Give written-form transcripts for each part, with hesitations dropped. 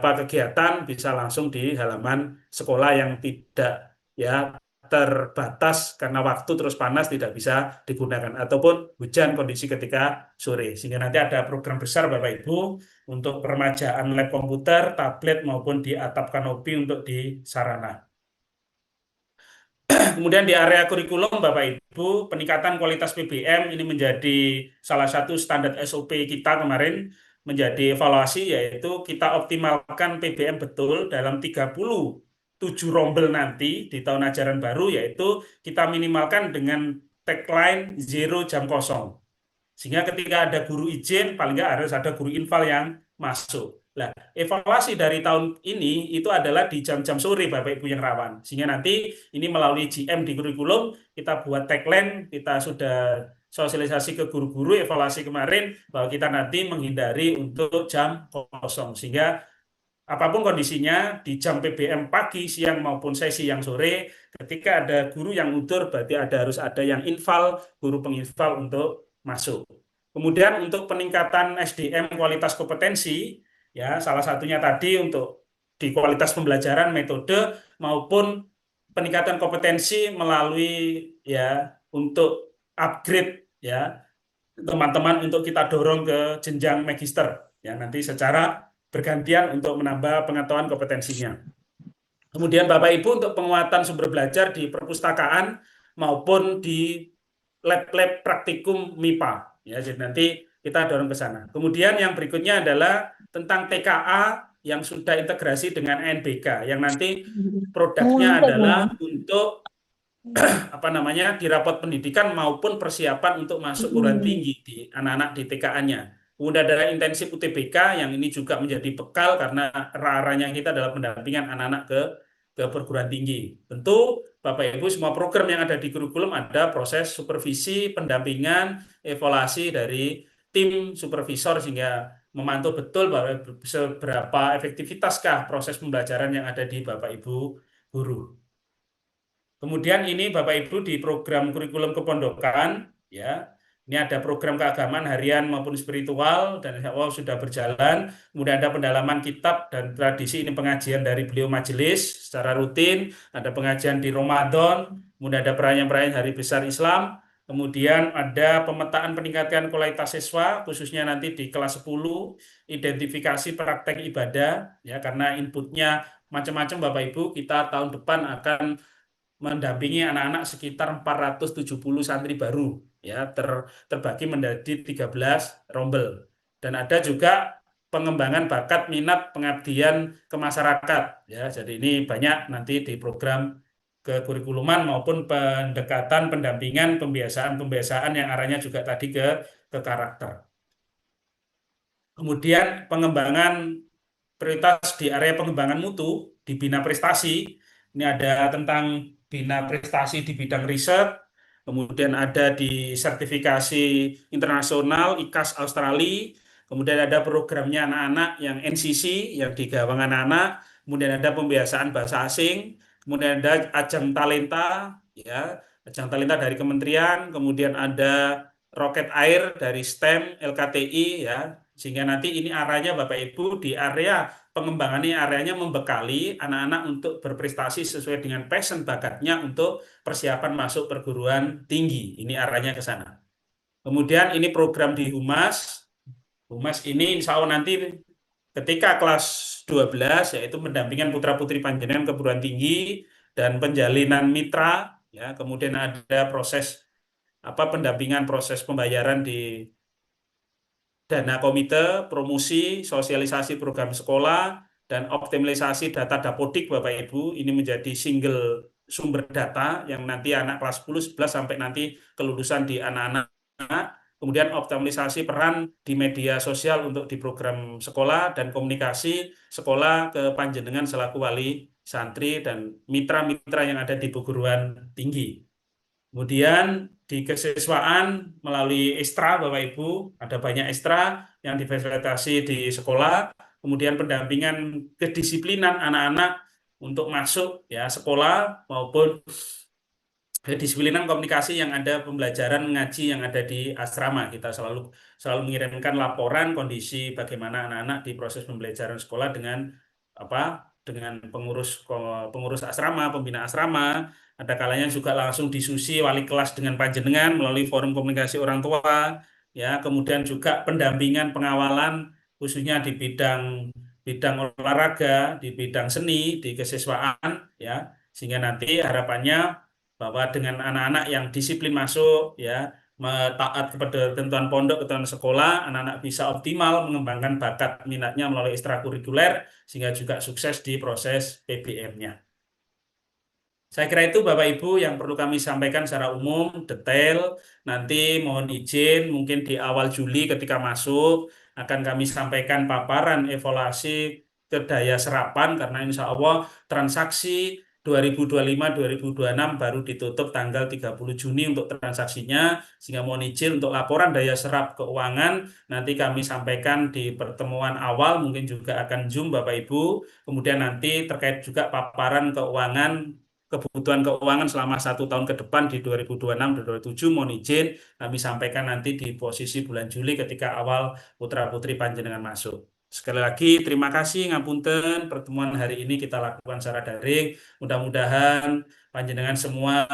kegiatan bisa langsung di halaman sekolah yang tidak ya terbatas karena waktu terus panas tidak bisa digunakan ataupun hujan kondisi ketika sore. Sehingga nanti ada program besar Bapak Ibu untuk peremajaan lab komputer, tablet maupun di atap kanopi untuk di sarana. Kemudian di area kurikulum Bapak Ibu, peningkatan kualitas PBM ini menjadi salah satu standar SOP kita kemarin menjadi evaluasi yaitu kita optimalkan PBM betul dalam 37 rombel nanti di tahun ajaran baru yaitu kita minimalkan dengan tagline zero jam kosong. Sehingga ketika ada guru izin, paling nggak harus ada guru infal yang masuk. Nah, evaluasi dari tahun ini itu adalah di jam-jam sore Bapak Ibu yang rawan. Sehingga nanti ini melalui GM di kurikulum, kita buat tagline, kita sudah sosialisasi ke guru-guru evaluasi kemarin bahwa kita nanti menghindari untuk jam kosong. Sehingga apapun kondisinya di jam PBM pagi, siang maupun sesi yang sore, ketika ada guru yang utur berarti harus ada yang infal, guru penginfal untuk masuk. Kemudian untuk peningkatan SDM kualitas kompetensi, ya salah satunya tadi untuk di kualitas pembelajaran, metode maupun peningkatan kompetensi melalui ya untuk upgrade ya teman-teman untuk kita dorong ke jenjang magister ya nanti secara bergantian untuk menambah pengetahuan kompetensinya. Kemudian Bapak Ibu untuk penguatan sumber belajar di perpustakaan maupun di lab-lab praktikum MIPA. Ya, jadi nanti kita dorong ke sana. Kemudian yang berikutnya adalah tentang TKA yang sudah integrasi dengan NBK, yang nanti produknya adalah untuk apa namanya di rapot pendidikan maupun persiapan untuk masuk perguruan tinggi di anak-anak di TKA-nya. Kemudian ada intensif UTBK yang ini juga menjadi bekal karena arahnya kita adalah pendampingan anak-anak ke perguruan tinggi. Tentu Bapak Ibu semua program yang ada di kurikulum ada proses supervisi, pendampingan, evaluasi dari tim supervisor sehingga memantau betul bahwa seberapa efektivitaskah proses pembelajaran yang ada di Bapak Ibu guru. Kemudian ini Bapak Ibu di program kurikulum kepondokan, ya, ini ada program keagamaan harian maupun spiritual dan insya Allah sudah berjalan. Kemudian ada pendalaman kitab dan tradisi ini pengajian dari beliau majelis secara rutin. Ada pengajian di Ramadan, kemudian ada perayaan-perayaan Hari Besar Islam. Kemudian ada pemetaan peningkatan kualitas siswa, khususnya nanti di kelas 10, identifikasi praktek ibadah, ya karena inputnya macam-macam Bapak Ibu, kita tahun depan akan mendampingi anak-anak sekitar 470 santri baru ya terbagi menjadi 13 rombel dan ada juga pengembangan bakat minat pengabdian ke masyarakat ya jadi ini banyak nanti di program kekurikuluman maupun pendekatan pendampingan pembiasaan yang arahnya juga tadi ke karakter. Kemudian pengembangan prioritas di area pengembangan mutu di bina prestasi. Ini ada tentang bina prestasi di bidang riset, kemudian ada di sertifikasi internasional ICAS Australia, kemudian ada programnya anak-anak yang NCC yang digawang anak-anak, kemudian ada pembiasaan bahasa asing, kemudian ada ajang talenta, ya ajang talenta dari kementerian, kemudian ada roket air dari STEM, LKTI, ya sehingga nanti ini arahnya Bapak Ibu di area pengembangan ini areanya membekali anak-anak untuk berprestasi sesuai dengan passion bakatnya untuk persiapan masuk perguruan tinggi. Ini arahnya ke sana. Kemudian ini program di Humas. Humas ini insya Allah nanti ketika kelas 12 yaitu pendampingan putra-putri panjenengan ke perguruan tinggi dan penjalinan mitra ya, kemudian ada proses pendampingan proses pembayaran di dana komite, promosi, sosialisasi program sekolah, dan optimalisasi data Dapodik Bapak Ibu. Ini menjadi single sumber data yang nanti anak kelas 10, 11 sampai nanti kelulusan di anak-anak. Kemudian optimalisasi peran di media sosial untuk di program sekolah dan komunikasi sekolah ke panjenengan selaku wali santri dan mitra-mitra yang ada di perguruan tinggi. Kemudian di kesiswaan melalui Extra Bapak Ibu, ada banyak Extra yang difasilitasi di sekolah, kemudian pendampingan kedisiplinan anak-anak untuk masuk ya sekolah maupun kedisiplinan komunikasi yang ada pembelajaran ngaji yang ada di asrama. Kita selalu mengirimkan laporan kondisi bagaimana anak-anak di proses pembelajaran sekolah dengan dengan pengurus asrama, pembina asrama. Ada kalanya juga langsung disusi wali kelas dengan panjenengan melalui forum komunikasi orang tua, ya. Kemudian juga pendampingan pengawalan khususnya di bidang bidang olahraga, di bidang seni, di kesiswaan, ya. Sehingga nanti harapannya bahwa dengan anak-anak yang disiplin masuk, ya, taat kepada ketentuan pondok, ketentuan sekolah, anak-anak bisa optimal mengembangkan bakat minatnya melalui ekstrakurikuler sehingga juga sukses di proses PBM-nya. Saya kira itu Bapak Ibu yang perlu kami sampaikan secara umum, detail. Nanti mohon izin mungkin di awal Juli ketika masuk akan kami sampaikan paparan evaluasi ke daya serapan karena insya Allah transaksi 2025-2026 baru ditutup tanggal 30 Juni untuk transaksinya, sehingga mohon izin untuk laporan daya serap keuangan nanti kami sampaikan di pertemuan awal, mungkin juga akan Zoom Bapak Ibu. Kemudian nanti terkait juga paparan keuangan, kebutuhan keuangan selama 1 tahun ke depan di 2026 dan 2027, mohon izin kami sampaikan nanti di posisi bulan Juli ketika awal putra-putri panjenengan masuk. Sekali lagi terima kasih ngapunten, pertemuan hari ini kita lakukan secara daring. Mudah-mudahan panjenengan semua,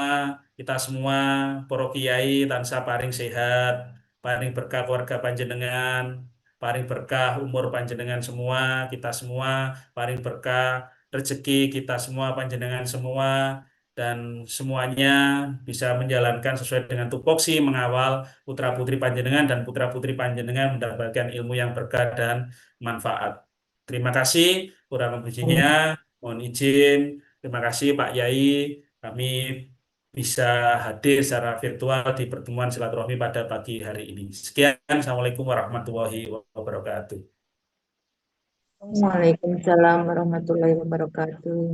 kita semua, para kiai tansah paring sehat, paring berkah keluarga panjenengan, paring berkah umur panjenengan semua, kita semua, paring berkah rezeki kita semua, panjenengan semua, dan semuanya bisa menjalankan sesuai dengan tupoksi mengawal putra-putri panjenengan dan putra-putri panjenengan mendapatkan ilmu yang berkah dan manfaat. Terima kasih, kurang lebihnya mohon izin. Terima kasih Pak Yai, kami bisa hadir secara virtual di pertemuan silaturahmi pada pagi hari ini. Sekian, Assalamualaikum warahmatullahi wabarakatuh. Waalaikumsalam warahmatullahi wabarakatuh.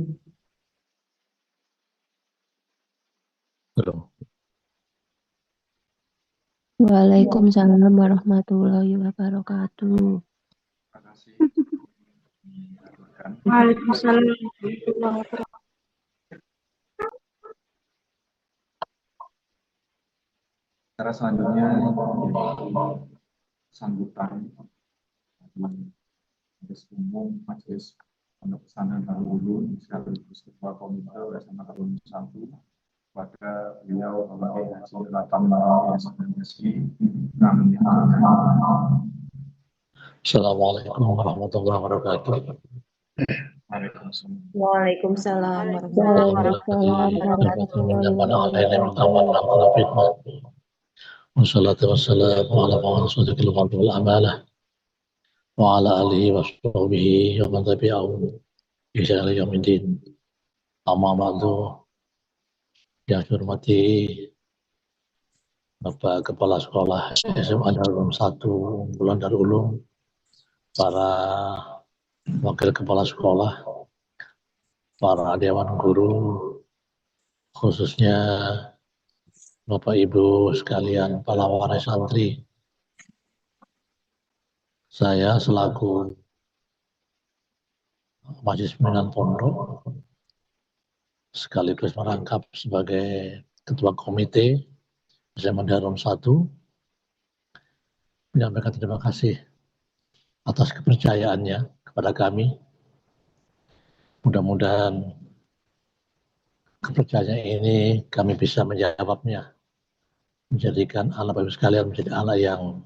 Halo. Waalaikumsalam warahmatullahi wabarakatuh. Waalaikumsalam warahmatullahi wabarakatuh. Cara selanjutnya sambutan majelis umum majelis pondok pesantren Darul Ulum sekaligus ketua komite bersama Darul 1 pada beliau Bapak Haji Latam SMSI. Assalamualaikum warahmatullahi wabarakatuh. Waalaikumsalam warahmatullahi Waalaikumsalam. Wassalatu wassalamu ala rasulil wal amalah wa ala alihi wa sahbihi wa man tabi'ahum bi ihsan ila yaumiddin. Amma ba'du. Yang saya hormati Bapak Kepala Sekolah SMA Darul Ulum 1 Bulan Darul Ulum, para wakil kepala sekolah, para dewan guru, khususnya Bapak Ibu sekalian para waris santri. Saya selaku Majelis Pimpinan Pondok sekaligus merangkap sebagai Ketua Komite SMA Darul 1 menyampaikan terima kasih atas kepercayaannya kepada kami. Mudah-mudahan kepercayaan ini kami bisa menjawabnya, menjadikan anak Bapak sekalian menjadi anak yang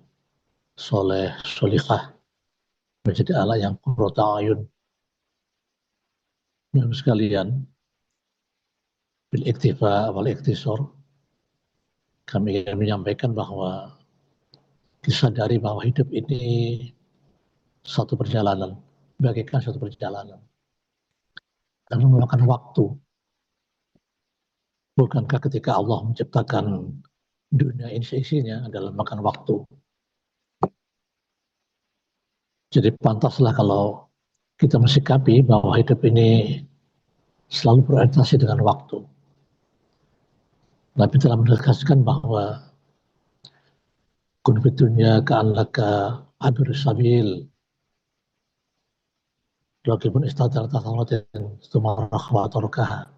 soleh, solihah, menjadi anak yang qurrata ayun. Bapak sekalian, bil iktifa wal iktisar, kami ingin menyampaikan bahwa disadari bahwa hidup ini satu perjalanan, bagaikan satu perjalanan. Karena memakan waktu. Bukankah ketika Allah menciptakan dunia ini seisinya adalah makan waktu? Jadi pantaslah kalau kita mensikapi bahwa hidup ini selalu berorientasi dengan waktu. Nabi telah menegaskan bahwa kun fid dunya ka'annaka abir sabil. Raqibun istadar tasawwatin tumarah wa tarkaha.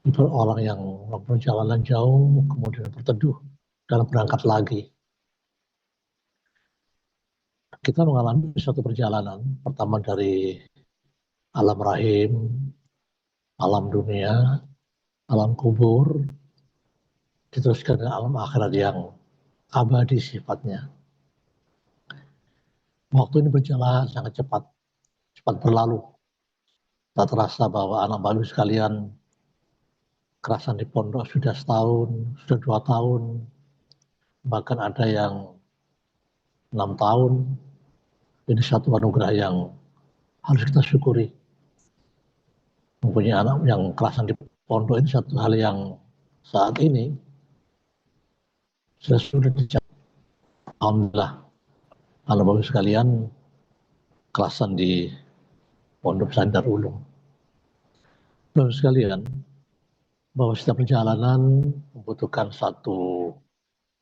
Itu orang yang berjalan jauh kemudian berteduh dalam berangkat lagi. Kita mengalami suatu perjalanan pertama dari alam rahim, alam dunia, alam kubur, diteruskan ke alam akhirat yang abadi sifatnya. Waktu ini berjalan sangat cepat berlalu. Tak terasa bahwa anak baru sekalian kerasan di pondok sudah setahun, sudah 2 tahun, bahkan ada yang 6 tahun. Ini satu anugerah yang harus kita syukuri. Mempunyai anak yang kerasan di pondok ini satu hal yang saat ini sudah dicapai. Alhamdulillah, anak baru sekalian kerasan di pondok pesantren Darul Ulum. Baru sekalian, bahwa setiap perjalanan membutuhkan satu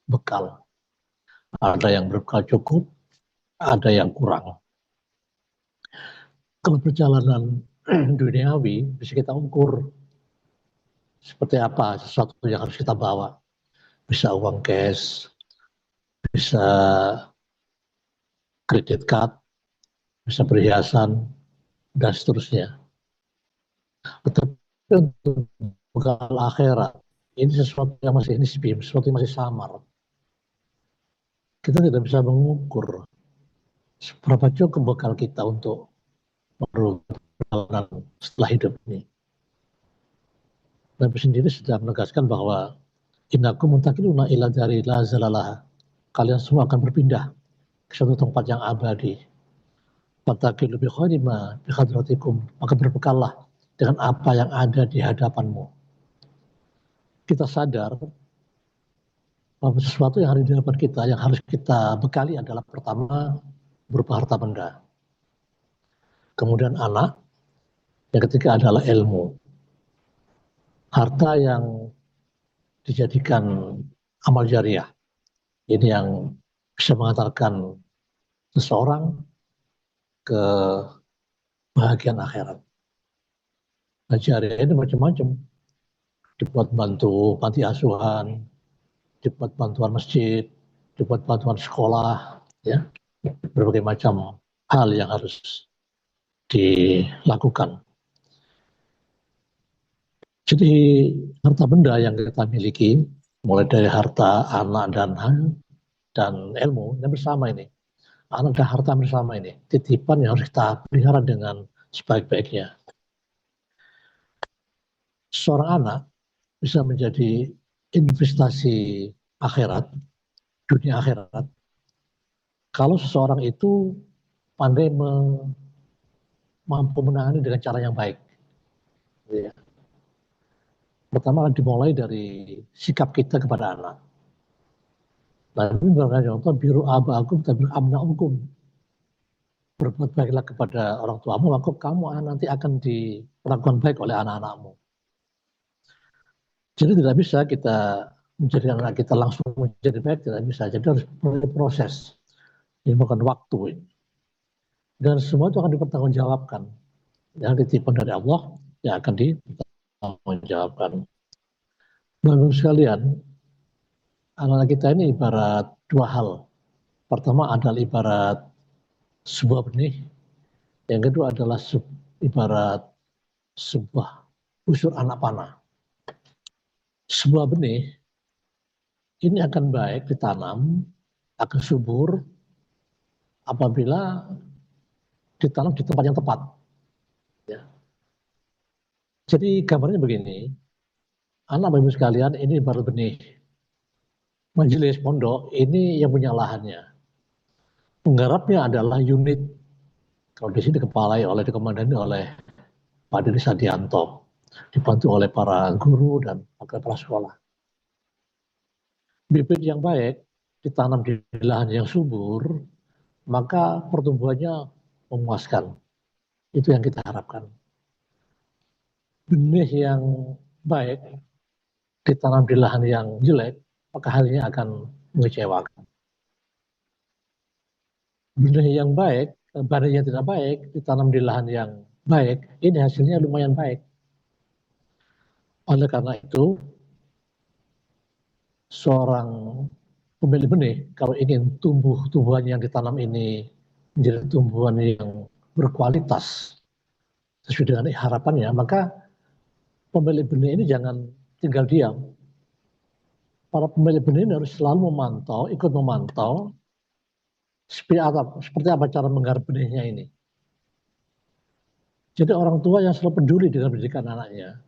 bekal. Ada yang berbekal cukup, ada yang kurang. Kalau perjalanan duniawi bisa kita ukur seperti apa sesuatu yang harus kita bawa. Bisa uang cash, bisa kredit card, bisa perhiasan, dan seterusnya. Tetapi untuk bekal akhirat, ini sesuatu yang masih nisbi, sesuatu yang masih samar. Kita tidak bisa mengukur seberapa cukup bekal kita untuk perjalanan setelah hidup ini. Nabi sendiri sudah menegaskan bahwa innakum muntakiluna ila dari la zalalah. Kalian semua akan berpindah ke suatu tempat yang abadi. Fatakilu bi khairima bi hadratikum. Maka berbekallah dengan apa yang ada di hadapanmu. Kita sadar bahwa sesuatu yang ada di hadapan kita, yang harus kita bekali adalah pertama berupa harta benda. Kemudian anak, yang ketiga adalah ilmu. Harta yang dijadikan amal jariah. Ini yang bisa mengantarkan seseorang ke bahagian akhirat. Nah, jariah ini macam-macam. Dibuat bantu panti asuhan, dibuat bantuan masjid, dibuat bantuan sekolah, ya, berbagai macam hal yang harus dilakukan. Jadi harta benda yang kita miliki, mulai dari harta, anak, dan ilmu, ini bersama ini. Anak dan harta bersama ini, titipan yang harus kita pelihara dengan sebaik-baiknya. Seorang anak bisa menjadi investasi akhirat, dunia akhirat, kalau seseorang itu pandai mampu menangani dengan cara yang baik. Ya. Pertama dimulai dari sikap kita kepada anak. Nabi berkata, biru abakum tabir amna'ukum. Berbuat baiklah kepada orang tuamu, maka kamu nanti akan diperlakukan baik oleh anak-anakmu. Jadi tidak bisa kita menjadikan anak kita langsung menjadi baik, tidak bisa. Jadi harus proses. Ini bukan waktu. Dan semua itu akan dipertanggungjawabkan. Yang dititipkan dari Allah, yang akan dipertanggungjawabkan. Bapak-Ibu sekalian, anak kita ini ibarat dua hal. Pertama adalah ibarat sebuah benih. Yang kedua adalah ibarat sebuah busur anak panah. Sebuah benih ini akan baik ditanam, akan subur apabila ditanam di tempat yang tepat. Ya. Jadi gambarnya begini, anak Bapak-Ibu sekalian ini baru benih. Majelis pondok ini yang punya lahannya. Penggarapnya adalah unit. Kalau di sini dikepalai dikomandani oleh Pak Diri Sadianto, dibantu oleh para guru dan kepala sekolah. Bibit yang baik ditanam di lahan yang subur, maka pertumbuhannya memuaskan. Itu yang kita harapkan. Benih yang baik ditanam di lahan yang jelek, maka hasilnya akan mengecewakan. Benih yang baik, benih yang tidak baik ditanam di lahan yang baik, ini hasilnya lumayan baik. Oleh karena itu, seorang pemilik benih kalau ingin tumbuhan yang ditanam ini menjadi tumbuhan yang berkualitas, sesuai dengan harapannya, maka pemilik benih ini jangan tinggal diam. Para pemilik benih ini harus selalu memantau, ikut memantau seperti apa cara menggarap benihnya ini. Jadi orang tua yang selalu peduli dengan pendidikan anaknya,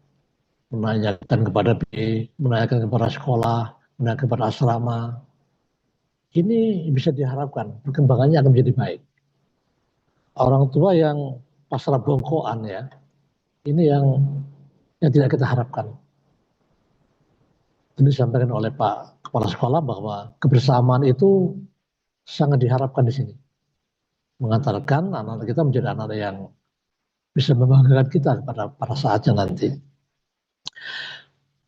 menanyakan kepada BI, menanyakan kepada sekolah, menanyakan kepada asrama, ini bisa diharapkan perkembangannya akan menjadi baik. Orang tua yang pasrah bongkoan ya, ini yang tidak kita harapkan. Ini disampaikan oleh Pak Kepala Sekolah bahwa kebersamaan itu sangat diharapkan di sini. Mengantarkan anak-anak kita menjadi anak yang bisa membanggakan kita pada saatnya nanti.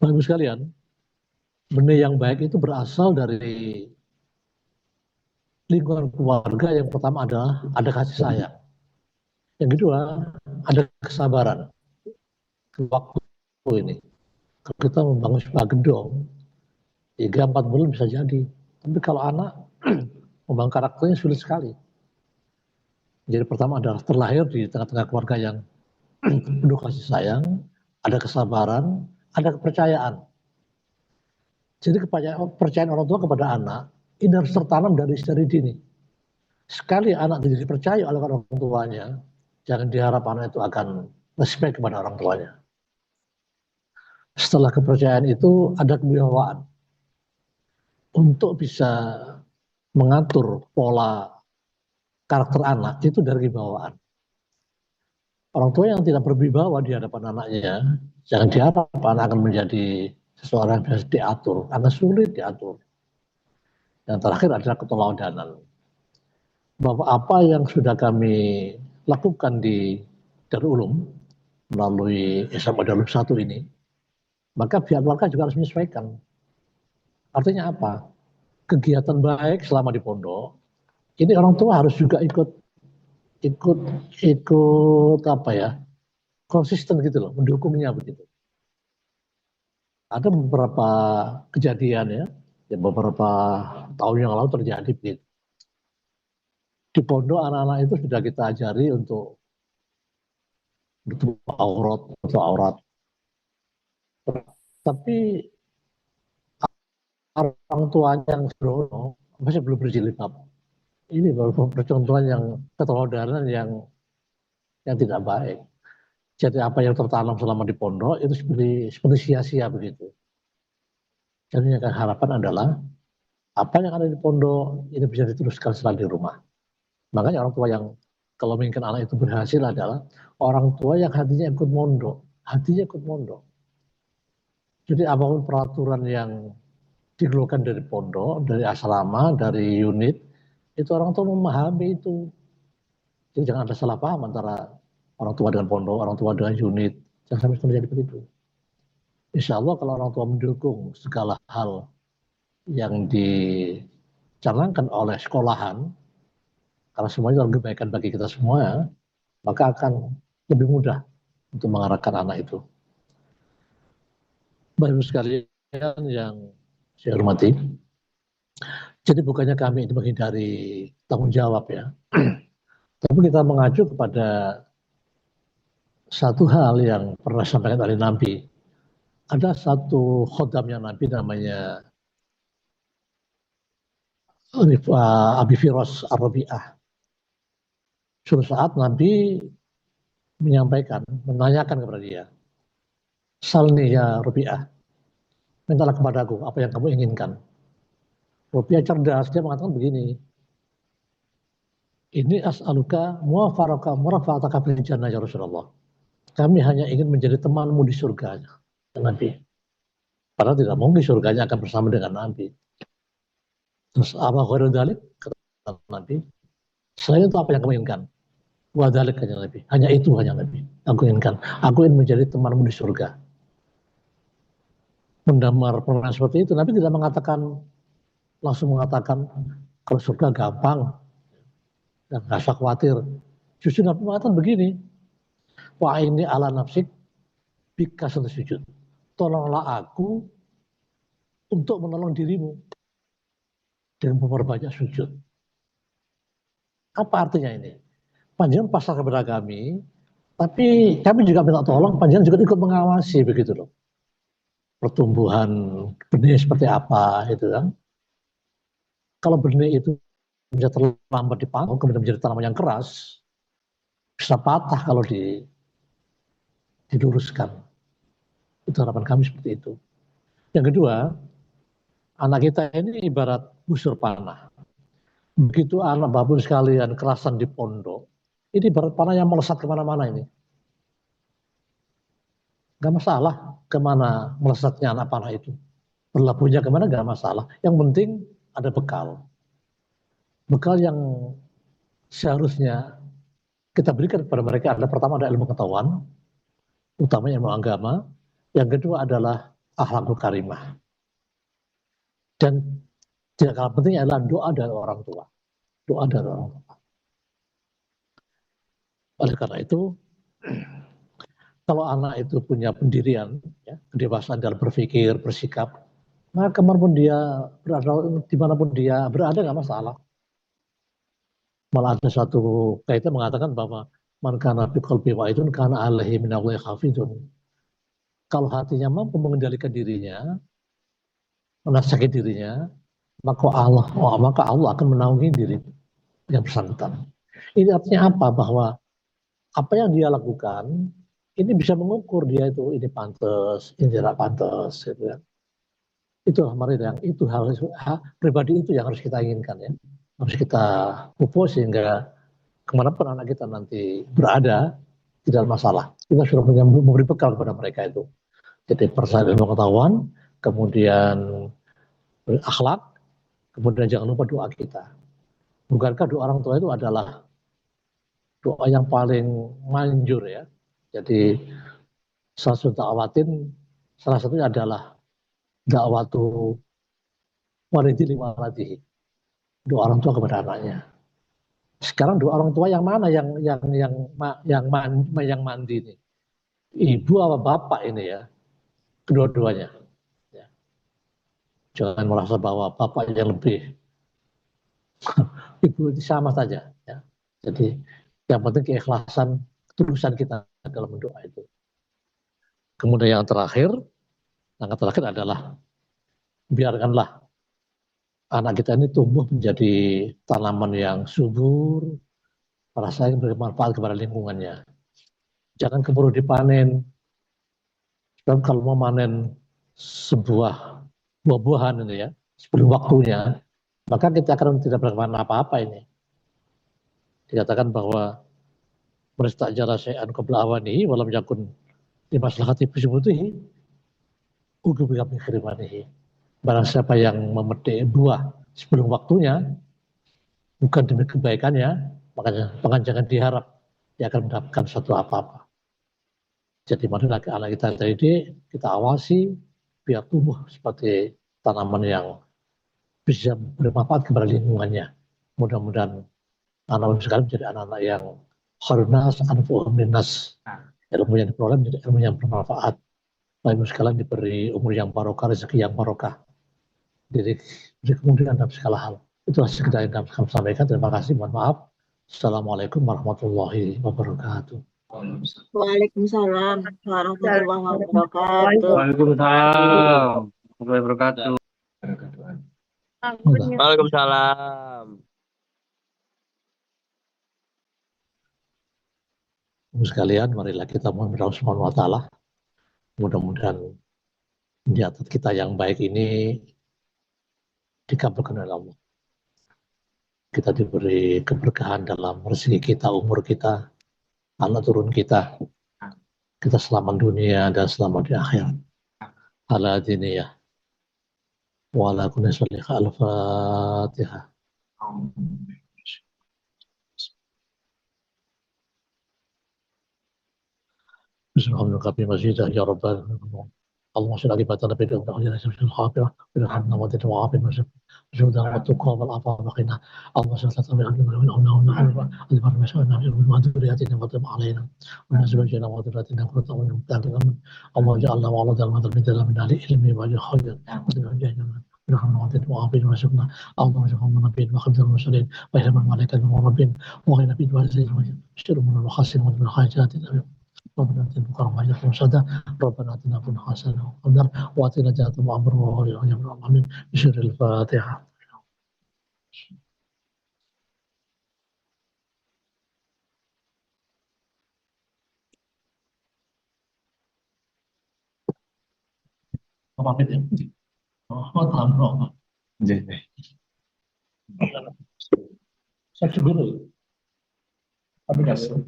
Bapak Ibu sekalian, benih yang baik itu berasal dari lingkungan keluarga. Yang pertama adalah ada kasih sayang. Yang kedua, ada kesabaran. Waktu ini, kalau kita membangun sebuah gedung, 3-4 bulan bisa jadi. Tapi kalau anak membangun karakternya sulit sekali. Jadi pertama adalah terlahir di tengah-tengah keluarga yang penuh kasih sayang, ada kesabaran, ada kepercayaan. Jadi kepercayaan orang tua kepada anak ini harus tertanam dari dini. Sekali anak tidak dipercaya oleh orang tuanya, jangan diharap anak itu akan respect kepada orang tuanya. Setelah kepercayaan itu ada kewibawaan. Untuk bisa mengatur pola karakter anak itu dari kewibawaan. Orang tua yang tidak berwibawa di hadapan anaknya, jangan diharap anak akan menjadi seseorang yang bisa diatur, akan sulit diatur. Yang terakhir adalah keteladanan. Bahwa apa yang sudah kami lakukan di Darul Ulum melalui SMA Darul 1 ini, maka pihak keluarga juga harus menyesuaikan. Artinya apa? Kegiatan baik selama di pondok, ini orang tua harus juga ikut apa ya, konsisten gitu loh, mendukungnya begitu. Ada beberapa kejadian ya beberapa tahun yang lalu terjadi begitu. Di pondok anak-anak itu sudah kita ajari untuk menutup aurat. Tapi orang tuanya yang sembrono masih belum berjilbab. Ini baru percontohan yang keteladanan yang tidak baik. Jadi apa yang tertanam selama di pondok itu seperti sia-sia begitu. Jadi yang harapan adalah apa yang ada di pondok ini bisa diteruskan setelah di rumah. Makanya orang tua yang kalau menginginkan anak itu berhasil adalah orang tua yang hatinya ikut mondok. Jadi apapun peraturan yang dikeluarkan dari pondok, dari asrama, dari unit, itu orang tua memahami itu. Jadi jangan ada salah paham antara orang tua dengan pondok, orang tua dengan unit. Jangan sampai terjadi begitu. Insya Allah kalau orang tua mendukung segala hal yang dicanangkan oleh sekolahan, karena semuanya adalah kebaikan bagi kita semua, maka akan lebih mudah untuk mengarahkan anak itu. Bapak Ibu sekalian yang saya hormati, jadi bukannya kami itu menghindari tanggung jawab ya, tapi kita mengacu kepada satu hal yang pernah disampaikan oleh Nabi. Ada satu khodamnya Nabi namanya Abi Firas Ar-Rabi'ah. Suatu saat Nabi menanyakan kepada dia, Salni ya Rabi'ah, mintalah kepadaku apa yang kamu inginkan. Rabi'ah cerdas, dia mengatakan begini, ini as'aluka murafa'ataka fil jannah ya Rasulullah. Kami hanya ingin menjadi temanmu di surga, Nabi. Padahal tidak mungkin surganya akan bersama dengan Nabi. Terus apa khairul dzalik? Kata Nabi, selain itu apa yang kamu inginkan? Wa dzalik kata Nabi. Hanya itu Nabi. Aku inginkan. Aku ingin menjadi temanmu di surga. Mendamar perasaan seperti itu, Nabi tidak langsung mengatakan kalau surga gampang, dan nggak usah khawatir. Justru Nabi mengatakan begini, wa ini ala nafsik bika sujud. Tolonglah aku untuk menolong dirimu dengan memperbanyak sujud. Apa artinya ini? Panjenengan pasrah kepada kami, Tapi kami juga minta tolong panjenengan juga ikut mengawasi begitu loh. Pertumbuhan benih seperti apa itu kan. Kalau benih itu bisa terlambat dipantau, kemudian menjadi tanaman yang keras, bisa patah kalau diluruskan. Itu harapan kami seperti itu. Yang kedua, anak kita ini ibarat busur panah. Begitu anak bapak sekalian kerasan di pondok, ini ibarat panah yang melesat kemana-mana ini. Gak masalah kemana melesatnya anak panah itu. Berlabuhnya kemana gak masalah. Yang penting ada bekal. Bekal yang seharusnya kita berikan kepada mereka adalah pertama ada ilmu pengetahuan, utamanya ilmu agama. Yang kedua adalah akhlakul karimah. Dan tidak kalah penting adalah doa dari orang tua. Doa dari orang tua. Oleh karena itu, kalau anak itu punya pendirian, ya, kedewasaan dalam berpikir, bersikap, maka kemanapun dia berada, dimanapun dia berada nggak masalah. Malah ada satu kaitan mengatakan bahwa man kana fi qalbi wa'idun kana alaihi minallahi hafizun. Kalau hatinya mampu mengendalikan dirinya, menasihati dirinya, maka Allah akan menaungi diri yang bersangkutan. Ini artinya apa? Bahwa apa yang dia lakukan ini bisa mengukur dia itu ini pantas, ini tidak pantas, gitu ya. Itulah yang itu hal pribadi itu yang harus kita inginkan ya, harus kita pupuk sehingga kemanapun anak kita nanti berada tidak masalah. Kita sudah memberi bekal kepada mereka itu. Jadi persamaan pengetahuan, kemudian akhlak, kemudian jangan lupa doa kita. Bukankah doa orang tua itu adalah doa yang paling manjur ya. Jadi salah satunya adalah dakwatu walidi liwaladihi. Doa orang tua kepada anaknya. Sekarang doa orang tua yang mana yang mandi ini? Ibu apa bapak ini ya? Kedua-duanya. Ya. Jangan merasa bahwa bapak yang lebih ibu itu sama saja ya. Jadi yang penting keikhlasan, ketulusan kita dalam berdoa itu. Kemudian yang terakhir adalah biarkanlah anak kita ini tumbuh menjadi tanaman yang subur, merasa bermanfaat kepada lingkungannya. Jangan keburu dipanen. Sebab kalau mau panen sebuah buah-buahan ini ya, sebelum waktunya, maka kita akan tidak bermakna apa-apa ini. Dikatakan bahwa meristajara syai'an qabla awanihi walam yakun limaslahati bisubutihi ugubiya min khirimanihi. Barang siapa yang memetik buah sebelum waktunya, bukan demi kebaikannya, maka jangan diharap dia akan mendapatkan sesuatu apa-apa. Jadi marilah anak kita tadi kita awasi biar tumbuh seperti tanaman yang bisa bermanfaat kepada lingkungannya. Mudah-mudahan anak-anak sekalian menjadi anak-anak yang khairun-nas, anfa'uhum lin-nas. Ilmu yang diperoleh menjadi ilmu yang bermanfaat. Bapak sekalian diberi umur yang barokah, rezeki yang barokah. Jadi kemudian dalam segala hal. Itulah sekedar yang kami sampaikan. Terima kasih. Mohon maaf. Assalamualaikum warahmatullahi wabarakatuh. Waalaikumsalam warahmatullahi wabarakatuh. Waalaikumsalam warahmatullahi wabarakatuh. Waalaikumsalam. Ibu sekalian, marilah kita mohon kepada Allah Subhanahu wa taala. Mudah-mudahan niat kita yang baik ini dikabulkan oleh Allah. Kita diberi keberkahan dalam rezeki kita, umur kita, anak turun kita selamat dunia dan selamat di akhirat. Ala diniyah wa ala kulli salih al-fatihah. Bismillahirrahmanirrahim. Masjidah ya Rabbal اللهم صل على سيدنا محمد وعلى اله وصحبه الخاطئه بالحمد والدين وعافيه المسلم جودا والتقى والعفاف وقنا اللهم صل على سيدنا محمد البر مسؤولنا من ذرياتنا وتب علينا ونزوجنا وذرياتنا قرة اعين اللهم اجعلنا وعلى ذلك من علم وعلى خير وتنجينا برحمة وعدد وعافين وشكنا أعوذ بشكم من نبيين وخبز المرسلين وإلى من ملائكة المقربين وغير نبيين وعزيز وشر من الوخاسين ومن الحاجات ربنا آتنا بكرم وعجل ومشهدا ربنا آتنا كل حسنة وقدر وآتنا جاءت وعمر وغير من بشر الفاتحة. Apa itu? Oh, tahu. Jadi, saya dulu. Aplikasi.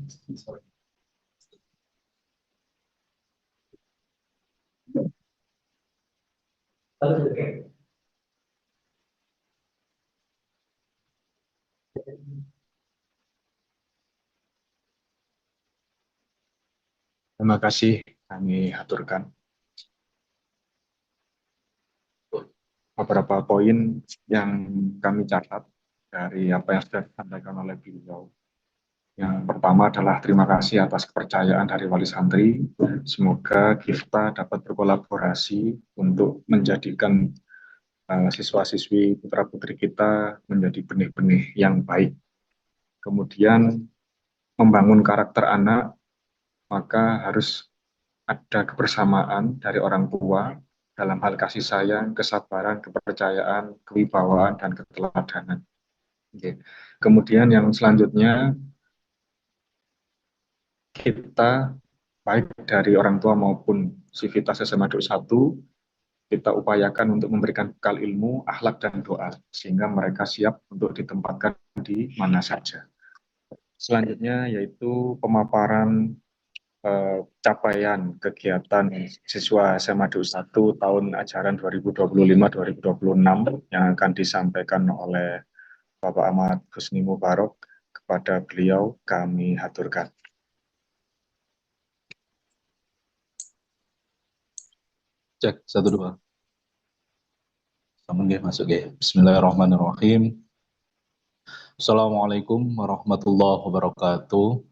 Terima kasih kami aturkan beberapa poin yang kami catat dari apa yang sudah disampaikan oleh beliau. Yang pertama adalah terima kasih atas kepercayaan dari wali santri. Semoga kita dapat berkolaborasi untuk menjadikan siswa-siswi putra-putri kita menjadi benih-benih yang baik. Kemudian membangun karakter anak, maka harus ada kebersamaan dari orang tua dalam hal kasih sayang, kesabaran, kepercayaan, kewibawaan, dan keteladanan. Oke. Kemudian yang selanjutnya, kita baik dari orang tua maupun Civitas SMA Duk 1, kita upayakan untuk memberikan bekal ilmu, akhlak, dan doa, sehingga mereka siap untuk ditempatkan di mana saja. Selanjutnya yaitu pemaparan capaian kegiatan siswa SMA Duk 1 tahun ajaran 2025-2026 yang akan disampaikan oleh Bapak Ahmad Husni Mubarok. Kepada beliau kami haturkan. Cek 1 2. Sampun nggih masuk nggih. Bismillahirrahmanirrahim. Assalamualaikum warahmatullahi wabarakatuh.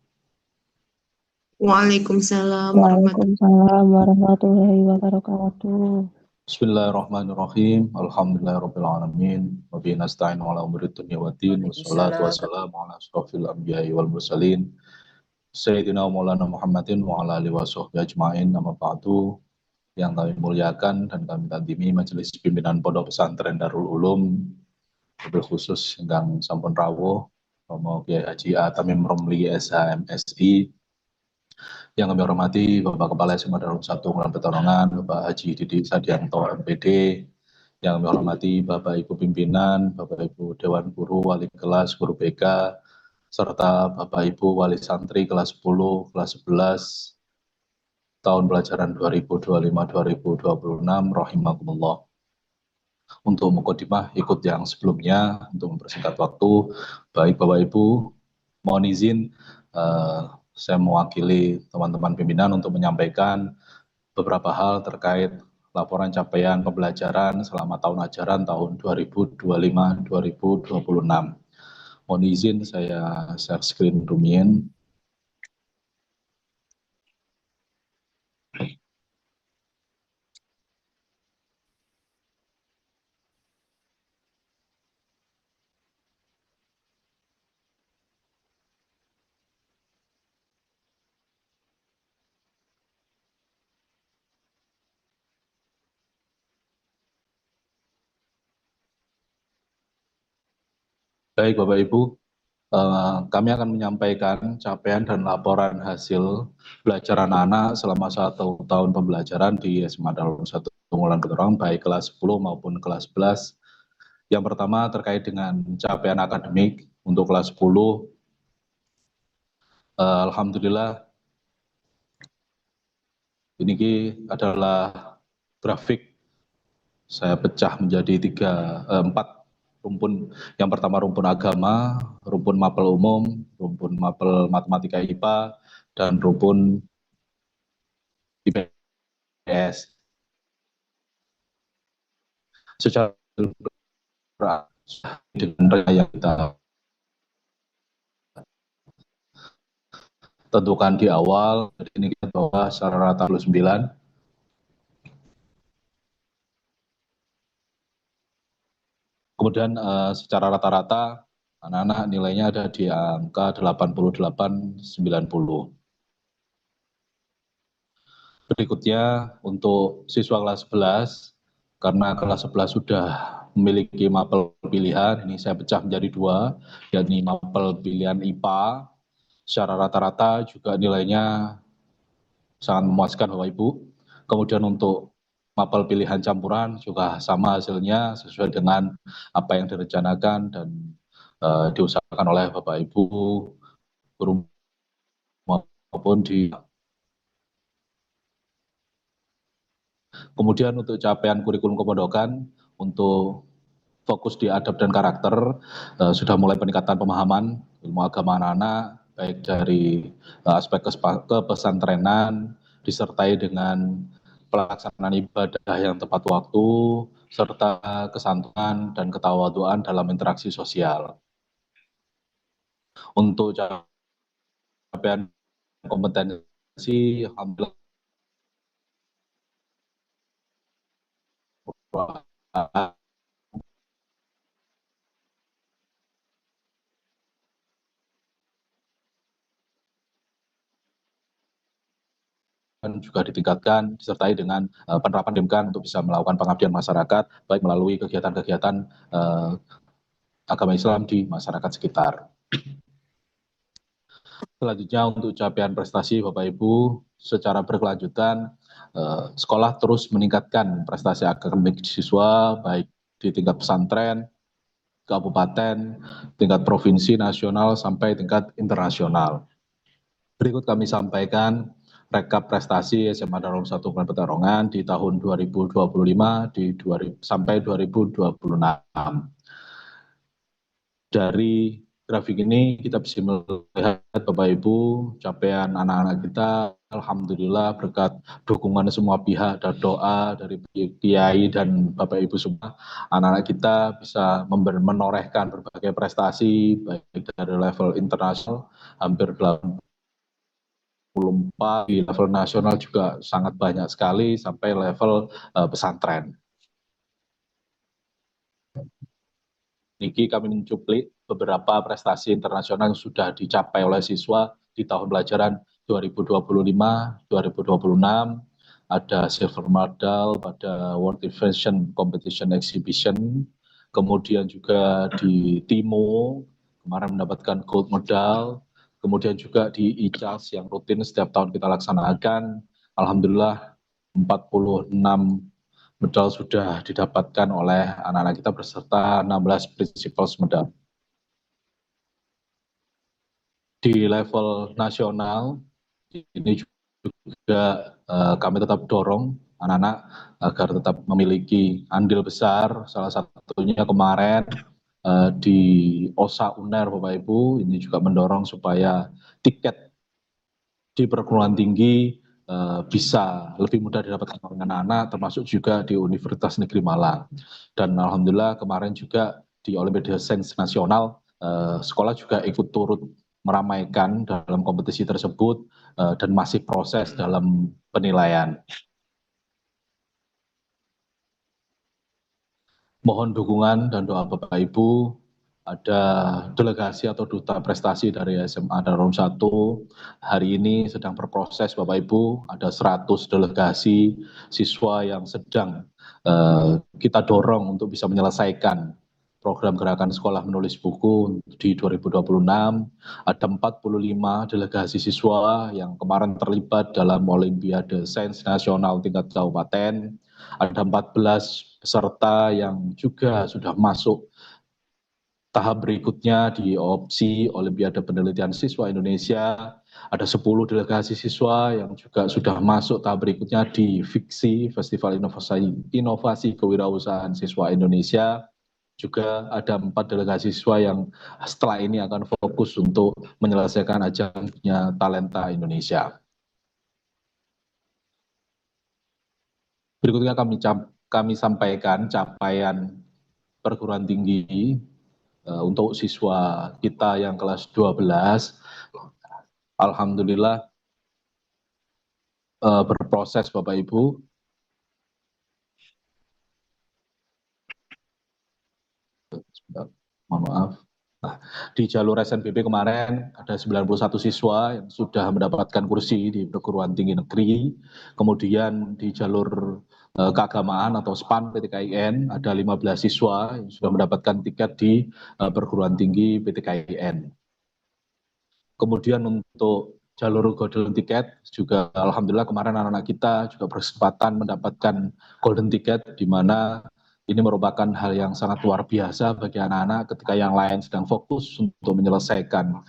Waalaikumsalam Waalaikumsalam warahmatullahi wabarakatuh. Bismillahirrahmanirrahim. Alhamdulillahirabbil alamin. Wa bihi nasta'inu ala umuri dunya waddin. Wassalatu wassalamu ala asyrofil anbiya'i wal mursalin. Sayyidina Maulana Muhammadin wa ala alihi washabbihi ajmain. Amma ba'du. Yang kami muliakan dan kami tandimi Majelis Pimpinan Pondok Pesantren Darul Ulum, mobil khusus ingkang sampun rawuh Romo Kyai Haji A. Tamim Romli SHMSI. Yang kami hormati Bapak Kepala SMA Darul 1 Ngulan Petonongan, Bapak Haji Didik Sadianto MPD. Yang kami hormati Bapak Ibu Pimpinan, Bapak Ibu Dewan Guru, Wali Kelas, Guru BK, serta Bapak Ibu Wali Santri kelas 10, kelas 11, tahun pelajaran 2025-2026, rahimakumullah. Untuk mukadimah ikut yang sebelumnya, untuk mempersingkat waktu, baik Bapak Ibu, mohon izin saya mewakili teman-teman pimpinan untuk menyampaikan beberapa hal terkait laporan capaian pembelajaran selama tahun ajaran tahun 2025-2026. Mohon izin saya share screen rumiyin. Baik Bapak Ibu, kami akan menyampaikan capaian dan laporan hasil belajar anak-anak selama 1 tahun pembelajaran di SMA Darul 1 Ngulan Petonongan, baik kelas 10 maupun kelas 11. Yang pertama terkait dengan capaian akademik untuk kelas 10. Alhamdulillah, ini adalah grafik saya pecah menjadi 4 rumpun. Yang pertama rumpun agama, rumpun mapel umum, rumpun mapel matematika IPA, dan rumpun IPS. Secara dengan yang kita tentukan di awal, jadi ini kita bawa secara rata 29. Kemudian secara rata-rata anak-anak nilainya ada di angka 88-90. Berikutnya untuk siswa kelas 11, karena kelas 11 sudah memiliki mapel pilihan, ini saya pecah menjadi dua, yakni mapel pilihan IPA, secara rata-rata juga nilainya sangat memuaskan Bapak Ibu. Kemudian untuk mapel pilihan campuran juga sama hasilnya sesuai dengan apa yang direncanakan dan diusahakan oleh Bapak Ibu guru maupun di. Kemudian untuk capaian kurikulum kependokan untuk fokus di adab dan karakter sudah mulai peningkatan pemahaman ilmu agama anak-anak baik dari aspek kepesantrenan disertai dengan pelaksanaan ibadah yang tepat waktu serta kesantunan dan ketawaduan dalam interaksi sosial. Untuk capaian kompetensi alhamdulillah juga ditingkatkan disertai dengan penerapan DMK untuk bisa melakukan pengabdian masyarakat baik melalui kegiatan-kegiatan agama Islam di masyarakat sekitar. Selanjutnya untuk capaian prestasi Bapak Ibu secara berkelanjutan sekolah terus meningkatkan prestasi akademik siswa baik di tingkat pesantren, kabupaten, tingkat provinsi, nasional sampai tingkat internasional. Berikut kami sampaikan rekap prestasi SMA Darul 1 Kabupaten Petarungan di tahun 2025 sampai 2026. Dari grafik ini kita bisa melihat Bapak Ibu capaian anak-anak kita alhamdulillah berkat dukungan semua pihak dan doa dari kiai dan Bapak Ibu semua, anak-anak kita bisa menorehkan berbagai prestasi baik dari level internasional hampir 84, di level nasional juga sangat banyak sekali sampai level pesantren. Niki kami mencuplik beberapa prestasi internasional yang sudah dicapai oleh siswa di tahun pelajaran 2025-2026. Ada silver medal pada World Invention Competition Exhibition, kemudian juga di TIMO kemarin mendapatkan gold medal, kemudian juga di ICAS yang rutin setiap tahun kita laksanakan. Alhamdulillah 46 medal sudah didapatkan oleh anak-anak kita beserta 16 principals medal. Di level nasional, ini juga kami tetap dorong anak-anak agar tetap memiliki andil besar. Salah satunya kemarin di OSA UNER Bapak Ibu, ini juga mendorong supaya tiket di perguruan tinggi bisa lebih mudah didapatkan oleh anak-anak, termasuk juga di Universitas Negeri Malang. Dan alhamdulillah kemarin juga di Olimpiade Sains Nasional, sekolah juga ikut turut meramaikan dalam kompetisi tersebut dan masih proses dalam penilaian. Mohon dukungan dan doa Bapak Ibu. Ada delegasi atau duta prestasi dari SMA Darul 1 hari ini sedang berproses Bapak Ibu, ada 100 delegasi siswa yang sedang kita dorong untuk bisa menyelesaikan program gerakan sekolah menulis buku di 2026. Ada 45 delegasi siswa yang kemarin terlibat dalam Olimpiade Sains Nasional tingkat kabupaten. Ada 14 peserta yang juga sudah masuk tahap berikutnya di opsi Olimpiade Penelitian Siswa Indonesia. Ada 10 delegasi siswa yang juga sudah masuk tahap berikutnya di Fiksi Festival Inovasi Kewirausahaan Siswa Indonesia. Juga ada 4 delegasi siswa yang setelah ini akan fokus untuk menyelesaikan ajangnya Talenta Indonesia. Berikutnya kami sampaikan capaian perguruan tinggi untuk siswa kita yang kelas 12, alhamdulillah berproses Bapak Ibu. mohon maaf. Nah, di jalur SNBP kemarin ada 91 siswa yang sudah mendapatkan kursi di perguruan tinggi negeri. Kemudian di jalur keagamaan atau SPAN PTKIN ada 15 siswa yang sudah mendapatkan tiket di perguruan tinggi PTKIN. Kemudian untuk jalur golden ticket juga alhamdulillah kemarin anak-anak kita juga berkesempatan mendapatkan golden ticket, di mana ini merupakan hal yang sangat luar biasa bagi anak-anak ketika yang lain sedang fokus untuk menyelesaikan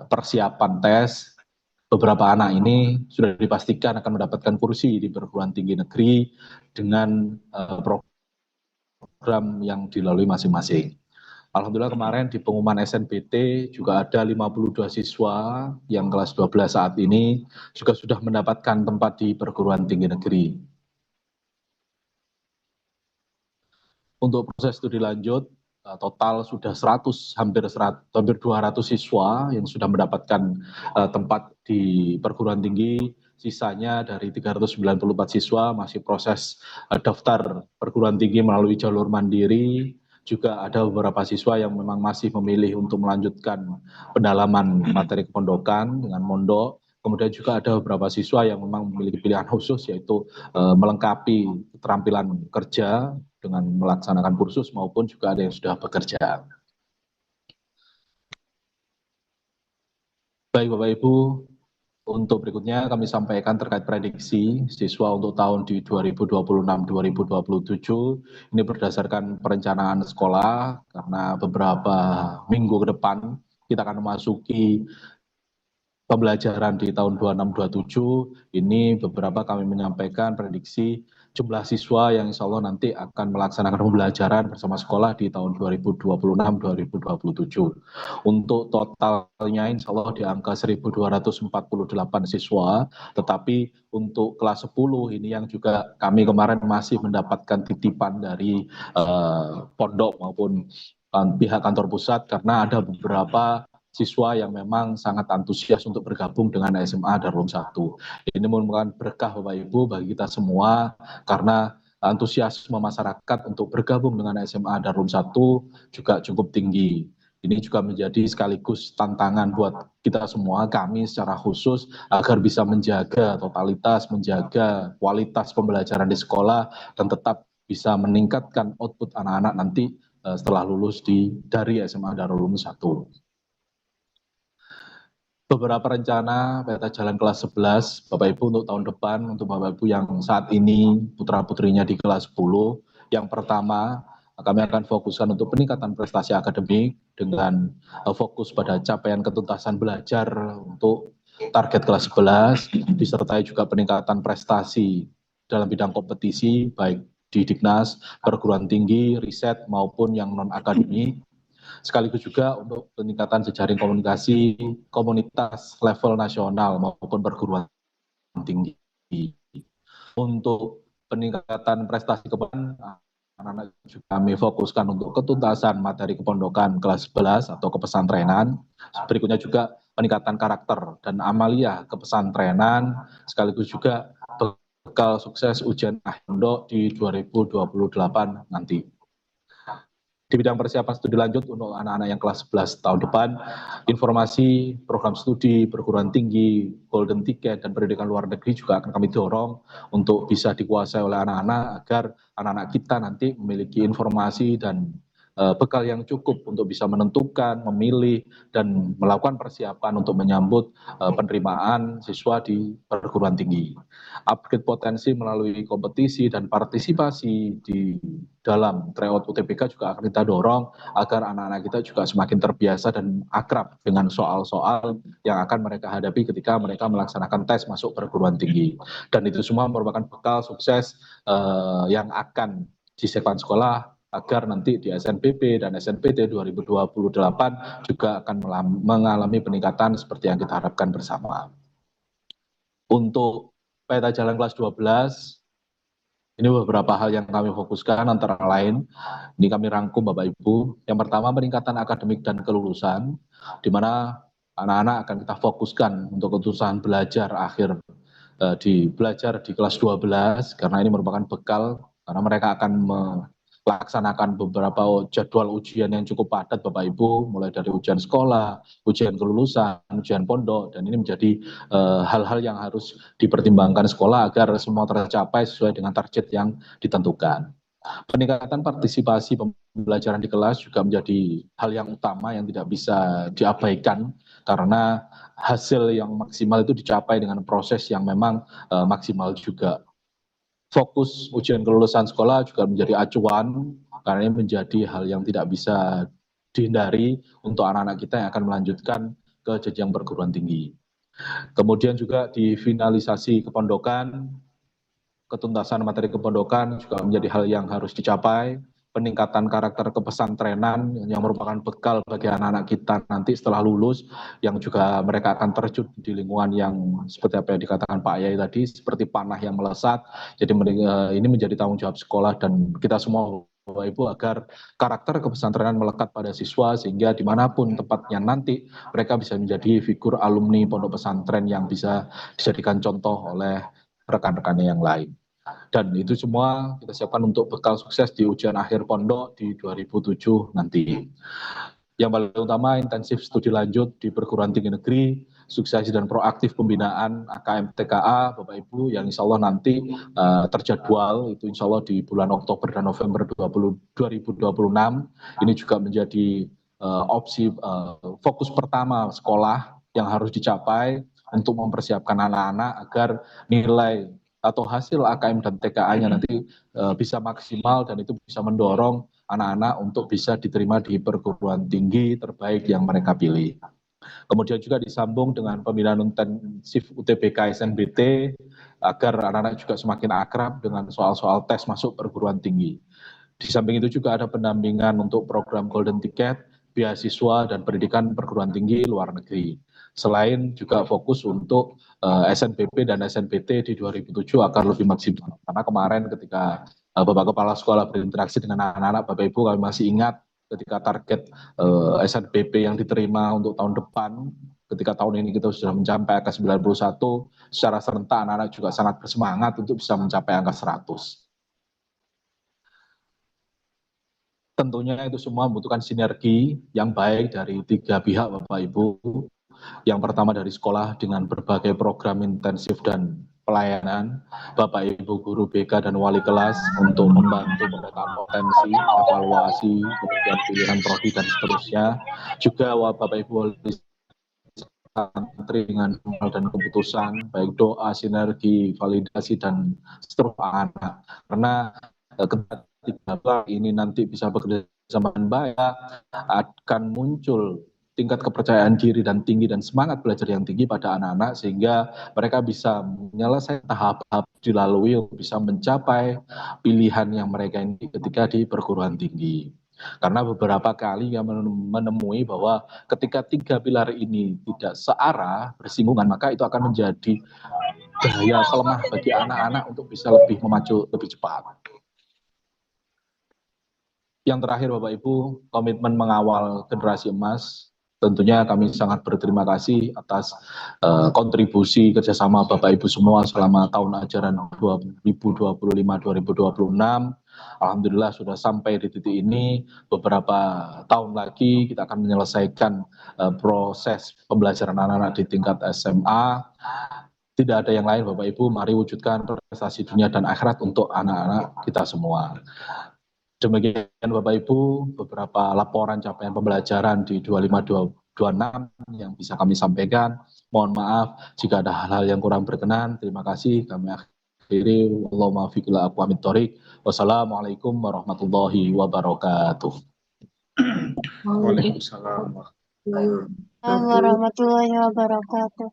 persiapan tes. Beberapa anak ini sudah dipastikan akan mendapatkan kursi di perguruan tinggi negeri dengan program yang dilalui masing-masing. Alhamdulillah kemarin di pengumuman SNBT juga ada 52 siswa yang kelas 12 saat ini juga sudah mendapatkan tempat di perguruan tinggi negeri. Untuk proses studi lanjut, total sudah hampir 200 siswa yang sudah mendapatkan tempat di perguruan tinggi. Sisanya dari 394 siswa masih proses daftar perguruan tinggi melalui jalur mandiri. Juga ada beberapa siswa yang memang masih memilih untuk melanjutkan pendalaman materi kependokan dengan mondok. Kemudian juga ada beberapa siswa yang memang memiliki pilihan khusus, yaitu melengkapi keterampilan kerja dengan melaksanakan kursus maupun juga ada yang sudah bekerja. Baik Bapak Ibu, untuk berikutnya kami sampaikan terkait prediksi siswa untuk tahun di 2026-2027. Ini berdasarkan perencanaan sekolah, karena beberapa minggu ke depan kita akan memasuki pembelajaran di tahun 26-27. Ini beberapa kami menyampaikan prediksi jumlah siswa yang insya Allah nanti akan melaksanakan pembelajaran bersama sekolah di tahun 2026-2027. Untuk totalnya insya Allah di angka 1.248 siswa, tetapi untuk kelas 10 ini yang juga kami kemarin masih mendapatkan titipan dari pondok maupun pihak kantor pusat, karena ada beberapa siswa yang memang sangat antusias untuk bergabung dengan SMA Darul 1. Ini merupakan berkah Bapak Ibu bagi kita semua, karena antusiasme masyarakat untuk bergabung dengan SMA Darul 1 juga cukup tinggi. Ini juga menjadi sekaligus tantangan buat kita semua, kami secara khusus, agar bisa menjaga totalitas, menjaga kualitas pembelajaran di sekolah, dan tetap bisa meningkatkan output anak-anak nanti setelah lulus dari SMA Darul 1. Beberapa rencana peta jalan kelas 11, Bapak Ibu untuk tahun depan, untuk Bapak Ibu yang saat ini putra-putrinya di kelas 10. Yang pertama, kami akan fokuskan untuk peningkatan prestasi akademik dengan fokus pada capaian ketuntasan belajar untuk target kelas 11, disertai juga peningkatan prestasi dalam bidang kompetisi, baik di Dignas, perguruan tinggi, riset, maupun yang non-akademik. Sekaligus juga untuk peningkatan jejaring komunikasi komunitas level nasional maupun perguruan tinggi. Untuk peningkatan prestasi kependidikan, anak-anak juga kami fokuskan untuk ketuntasan materi kepondokan kelas 11 atau kepesantrenan. Berikutnya juga peningkatan karakter dan amalia kepesantrenan, sekaligus juga bekal sukses ujian akhir pondok di 2028 nanti. Di bidang persiapan studi lanjut untuk anak-anak yang kelas 11 tahun depan, informasi program studi perguruan tinggi, golden ticket, dan pendidikan luar negeri juga akan kami dorong untuk bisa dikuasai oleh anak-anak, agar anak-anak kita nanti memiliki informasi dan bekal yang cukup untuk bisa menentukan, memilih, dan melakukan persiapan untuk menyambut penerimaan siswa di perguruan tinggi. Upgrade potensi melalui kompetisi dan partisipasi di dalam tryout UTBK juga akan kita dorong agar anak-anak kita juga semakin terbiasa dan akrab dengan soal-soal yang akan mereka hadapi ketika mereka melaksanakan tes masuk perguruan tinggi. Dan itu semua merupakan bekal sukses yang akan disiapkan sekolah agar nanti di SNBP dan SNPT 2028 juga akan mengalami peningkatan seperti yang kita harapkan bersama. Untuk peta jalan kelas 12, ini beberapa hal yang kami fokuskan, antara lain, ini kami rangkum Bapak Ibu. Yang pertama, peningkatan akademik dan kelulusan, di mana anak-anak akan kita fokuskan untuk keputusan belajar akhir belajar di kelas 12, karena ini merupakan bekal, karena mereka akan melaksanakan beberapa jadwal ujian yang cukup padat Bapak Ibu, mulai dari ujian sekolah, ujian kelulusan, ujian pondok, dan ini menjadi hal-hal yang harus dipertimbangkan sekolah agar semua tercapai sesuai dengan target yang ditentukan. Peningkatan partisipasi pembelajaran di kelas juga menjadi hal yang utama yang tidak bisa diabaikan karena hasil yang maksimal itu dicapai dengan proses yang memang maksimal juga. Fokus ujian kelulusan sekolah juga menjadi acuan karena ini menjadi hal yang tidak bisa dihindari untuk anak-anak kita yang akan melanjutkan ke jenjang perguruan tinggi. Kemudian juga di finalisasi kepondokan, ketuntasan materi kepondokan juga menjadi hal yang harus dicapai. Peningkatan karakter kepesantrenan yang merupakan bekal bagi anak-anak kita nanti setelah lulus, yang juga mereka akan terjun di lingkungan yang seperti apa yang dikatakan Pak Yai tadi, seperti panah yang melesat. Jadi ini menjadi tanggung jawab sekolah dan kita semua Bapak Ibu agar karakter kepesantrenan melekat pada siswa sehingga dimanapun tempatnya nanti mereka bisa menjadi figur alumni pondok pesantren yang bisa dijadikan contoh oleh rekan-rekannya yang lain. Dan itu semua kita siapkan untuk bekal sukses di ujian akhir pondok di 2007 nanti. Yang paling utama intensif studi lanjut di perguruan tinggi negeri, suksesi dan proaktif pembinaan AKM TKA Bapak Ibu yang insya Allah nanti terjadwal itu insya Allah di bulan Oktober dan November 2026. Ini juga menjadi opsi fokus pertama sekolah yang harus dicapai untuk mempersiapkan anak-anak agar nilai atau hasil AKM dan TKA-nya nanti bisa maksimal dan itu bisa mendorong anak-anak untuk bisa diterima di perguruan tinggi terbaik yang mereka pilih. Kemudian juga disambung dengan pembinaan intensif UTBK SNBT agar anak-anak juga semakin akrab dengan soal-soal tes masuk perguruan tinggi. Di samping itu juga ada pendampingan untuk program Golden Ticket, beasiswa dan pendidikan perguruan tinggi luar negeri. Selain juga fokus untuk SNBP dan SNBT di 2007 akan lebih maksimal. Karena kemarin ketika Bapak Kepala Sekolah berinteraksi dengan anak-anak, Bapak Ibu kami masih ingat ketika target SNBP yang diterima untuk tahun depan, ketika tahun ini kita sudah mencapai angka 91, secara serentak anak-anak juga sangat bersemangat untuk bisa mencapai angka 100. Tentunya itu semua membutuhkan sinergi yang baik dari 3 pihak Bapak Ibu. Yang pertama dari sekolah dengan berbagai program intensif dan pelayanan, Bapak Ibu guru BK dan wali kelas untuk membantu pemetaan potensi, evaluasi, kemudian pilihan prodi dan seterusnya. Juga Bapak Ibu wali santri dengan hal dan keputusan, baik doa, sinergi, validasi dan seterusnya anak. Karena ketika ini nanti bisa bekerja sama dengan baik, akan muncul tingkat kepercayaan diri dan tinggi dan semangat belajar yang tinggi pada anak-anak sehingga mereka bisa menyelesaikan tahap-tahap dilalui untuk bisa mencapai pilihan yang mereka ini ketika di perguruan tinggi. Karena beberapa kali yang menemui bahwa ketika 3 pilar ini tidak searah, bersinggungan, maka itu akan menjadi daya pelemah bagi anak-anak untuk bisa lebih memacu lebih cepat. Yang terakhir Bapak Ibu, komitmen mengawal generasi emas. Tentunya kami sangat berterima kasih atas kontribusi kerjasama Bapak Ibu semua selama tahun ajaran 2025-2026. Alhamdulillah sudah sampai di titik ini. Beberapa tahun lagi kita akan menyelesaikan proses pembelajaran anak-anak di tingkat SMA. Tidak ada yang lain Bapak Ibu, mari wujudkan prestasi dunia dan akhirat untuk anak-anak kita semua. Demikian Bapak Ibu, beberapa laporan capaian pembelajaran di 25-26 yang bisa kami sampaikan. Mohon maaf jika ada hal-hal yang kurang berkenan. Terima kasih. Kami akhiri. Allahumma fiqh ila aqwamit thoriq. Wassalamualaikum warahmatullahi wabarakatuh. Waalaikumsalam warahmatullahi wabarakatuh.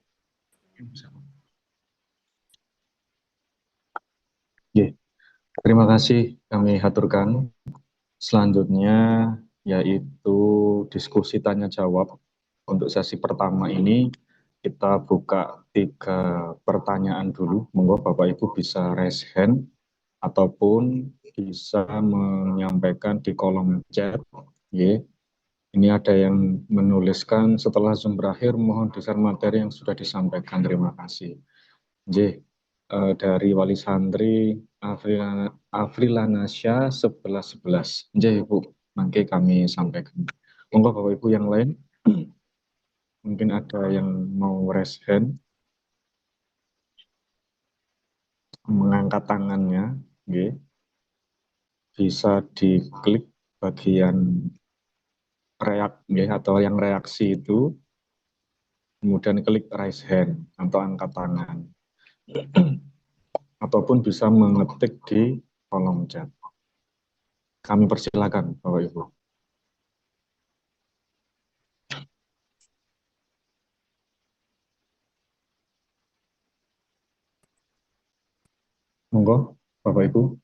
Terima kasih kami haturkan. Selanjutnya yaitu diskusi tanya jawab. Untuk sesi pertama ini kita buka 3 pertanyaan dulu. Monggo Bapak Ibu bisa raise hand ataupun bisa menyampaikan di kolom chat. Ini ada yang menuliskan setelah Zoom berakhir mohon di-share materi yang sudah disampaikan. Terima kasih. Dari Wali Santri Afrilanasya 1111. Nggih, Ibu, mangke kami sampaikan. Monggo Bapak Ibu yang lain, mungkin ada yang mau raise hand, mengangkat tangannya, nggih. Bisa diklik bagian nggih, atau yang reaksi itu, kemudian klik raise hand atau angkat tangan. Ataupun bisa mengetik di kolom chat. Kami persilakan Bapak Ibu. Monggo Bapak Ibu.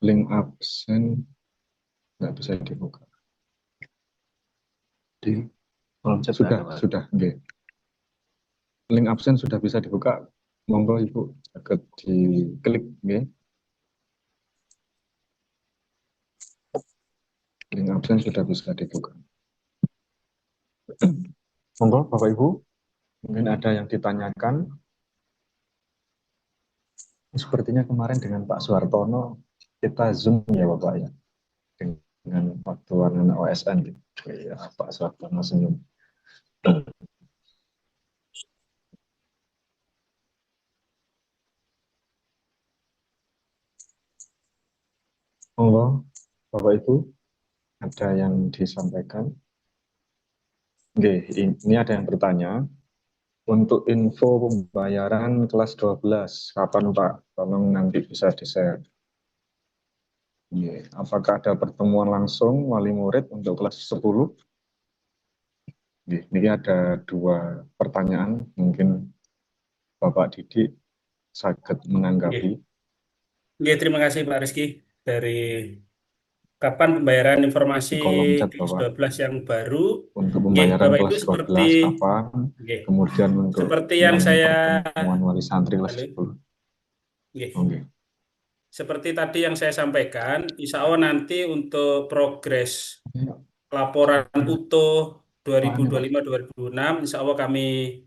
Link absen nggak bisa dibuka. Di kolom chat sudah. Okay. Link absen sudah bisa dibuka. Monggo Ibu agak diklik, okay. Link absen sudah bisa dibuka. Monggo Bapak Ibu, mungkin ada yang ditanyakan. Sepertinya kemarin dengan Pak Suhartono kita Zoom ya Bapak ya, dengan waktu anak OSN gitu. Ya, Pak Suhartono senyum. Monggo Bapak Ibu, ada yang disampaikan? Oke, ini ada yang bertanya. Untuk info pembayaran kelas 12, kapan Pak? Tolong nanti bisa di-share. Apakah ada pertemuan langsung wali murid untuk kelas 10? Ini ada 2 pertanyaan, mungkin Bapak Didi sakit menanggapi. Terima kasih Pak Rizky. Dari kapan pembayaran informasi kelas 12 yang baru? Untuk pembayaran Bapak kelas Ibu 12 kapan? Kemudian untuk seperti yang saya pertemuan wali santri kelas 10. Seperti tadi yang saya sampaikan, insya Allah nanti untuk progres laporan utuh 2025-2026, insya Allah kami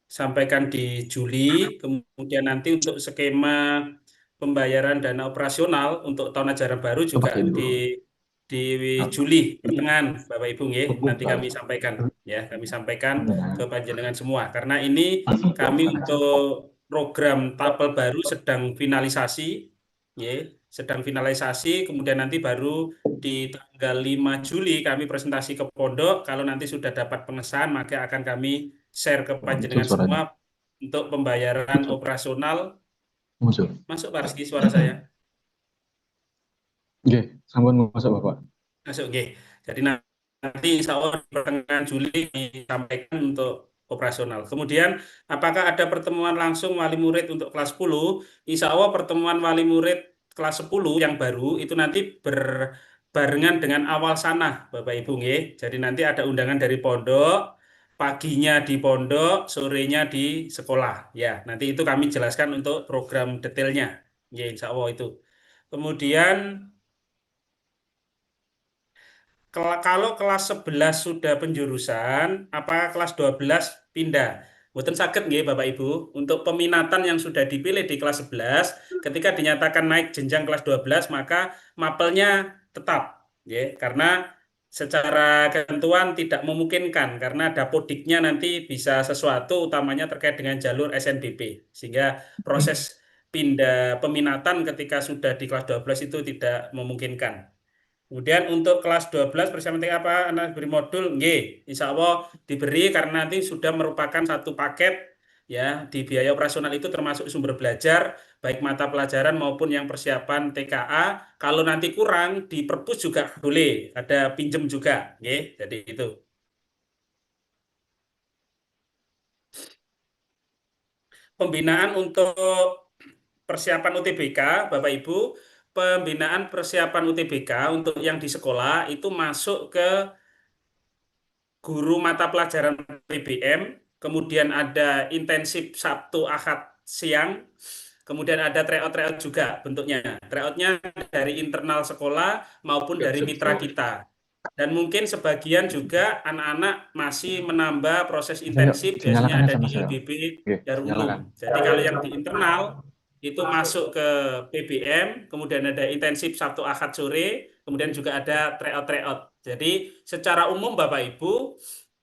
sampaikan di Juli. Kemudian nanti untuk skema pembayaran dana operasional untuk tahun ajaran baru juga di Juli pertengahan Bapak Ibu nanti kami sampaikan ya, kami sampaikan ke panjenengan semua, karena ini kami untuk program tapel baru sedang finalisasi kemudian nanti baru di tanggal 5 Juli kami presentasi ke pondok. Kalau nanti sudah dapat pengesahan maka akan kami share ke panjenengan semua untuk pembayaran operasional. Masuk Pak Rizky suara saya? Oke, sampun masuk Bapak. Masuk, oke. Jadi nanti insya Allah di pertengahan Juli disampaikan untuk operasional. Kemudian apakah ada pertemuan langsung wali murid untuk kelas 10? Insya Allah pertemuan wali murid kelas 10 yang baru itu nanti berbarengan dengan awal sanah Bapak Ibu Jadi nanti ada undangan dari pondok, paginya di pondok, sorenya di sekolah. Ya, nanti itu kami jelaskan untuk program detailnya. Insya Allah itu. Kemudian kalau kelas 11 sudah penjurusan, apakah kelas 12 pindah? Mboten saged nggih Bapak Ibu, untuk peminatan yang sudah dipilih di kelas 11, ketika dinyatakan naik jenjang kelas 12, maka mapelnya tetap, karena secara ketentuan tidak memungkinkan, karena dapodiknya nanti bisa sesuatu, utamanya terkait dengan jalur SNBP, sehingga proses pindah peminatan ketika sudah di kelas 12 itu tidak memungkinkan. Kemudian untuk kelas 12 persiapan apa? Anak beri modul, insya Allah diberi karena nanti sudah merupakan satu paket ya, di biaya operasional itu termasuk sumber belajar baik mata pelajaran maupun yang persiapan TKA. Kalau nanti kurang di perpus juga boleh, ada pinjem juga, jadi itu. Pembinaan untuk persiapan UTBK, Bapak Ibu, pembinaan persiapan UTBK untuk yang di sekolah itu masuk ke guru mata pelajaran PBM, kemudian ada intensif Sabtu Ahad siang, kemudian ada tryout juga bentuknya. Tryoutnya dari internal sekolah maupun dari mitra kita. Dan mungkin sebagian juga anak-anak masih menambah proses intensif, biasanya ada di IBB Darul Ulum. Jadi kalau yang di internal itu masuk ke PBM, kemudian ada intensif Sabtu Ahad sore, kemudian juga ada tryout. Jadi secara umum Bapak Ibu,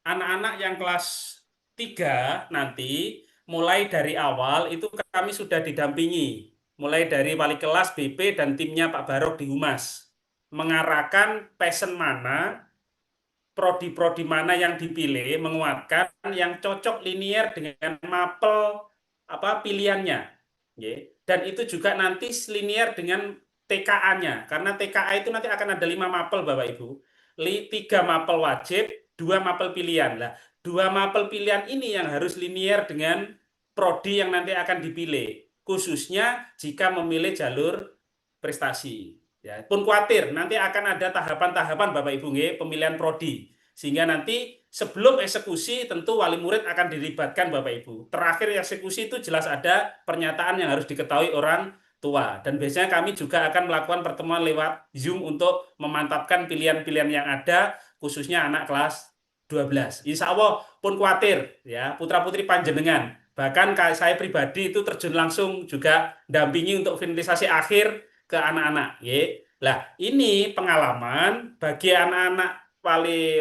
anak-anak yang kelas 3 nanti mulai dari awal itu kami sudah didampingi, mulai dari wali kelas, BP, dan timnya Pak Barok di Humas, mengarahkan passion mana, prodi-prodi mana yang dipilih, menguatkan yang cocok linier dengan mapel pilihannya. Dan itu juga nanti linier dengan TKA-nya, karena TKA itu nanti akan ada 5 mapel Bapak Ibu. 3 mapel wajib, 2 mapel pilihan. Nah, 2 mapel pilihan ini yang harus linier dengan prodi yang nanti akan dipilih, khususnya jika memilih jalur prestasi. Ya, pun khawatir nanti akan ada tahapan-tahapan Bapak Ibu pemilihan prodi, sehingga nanti sebelum eksekusi tentu wali murid akan dilibatkan Bapak Ibu. Terakhir eksekusi itu jelas ada pernyataan yang harus diketahui orang tua, dan biasanya kami juga akan melakukan pertemuan lewat Zoom untuk memantapkan pilihan-pilihan yang ada, khususnya anak kelas 12. Insya Allah pun khawatir ya putra-putri panjenengan, bahkan saya pribadi itu terjun langsung juga dampingi untuk finalisasi akhir ke anak-anak. Lah, ini pengalaman bagi anak-anak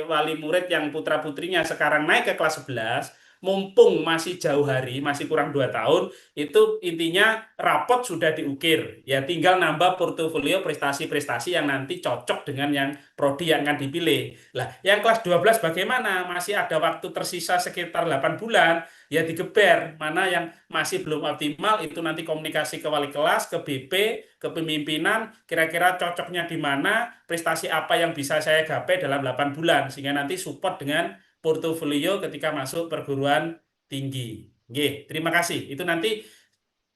wali murid yang putra-putrinya sekarang naik ke kelas 11, mumpung masih jauh hari, masih kurang 2 tahun, itu intinya rapot sudah diukir. Ya tinggal nambah portofolio prestasi-prestasi yang nanti cocok dengan yang prodi yang akan dipilih. Lah, yang kelas 12 bagaimana? Masih ada waktu tersisa sekitar 8 bulan. Ya digeber, mana yang masih belum optimal itu nanti komunikasi ke wali kelas, ke BP, ke pemimpinan, kira-kira cocoknya di mana, prestasi apa yang bisa saya gapai dalam 8 bulan, sehingga nanti support dengan portofolio ketika masuk perguruan tinggi. Oke, terima kasih. Itu nanti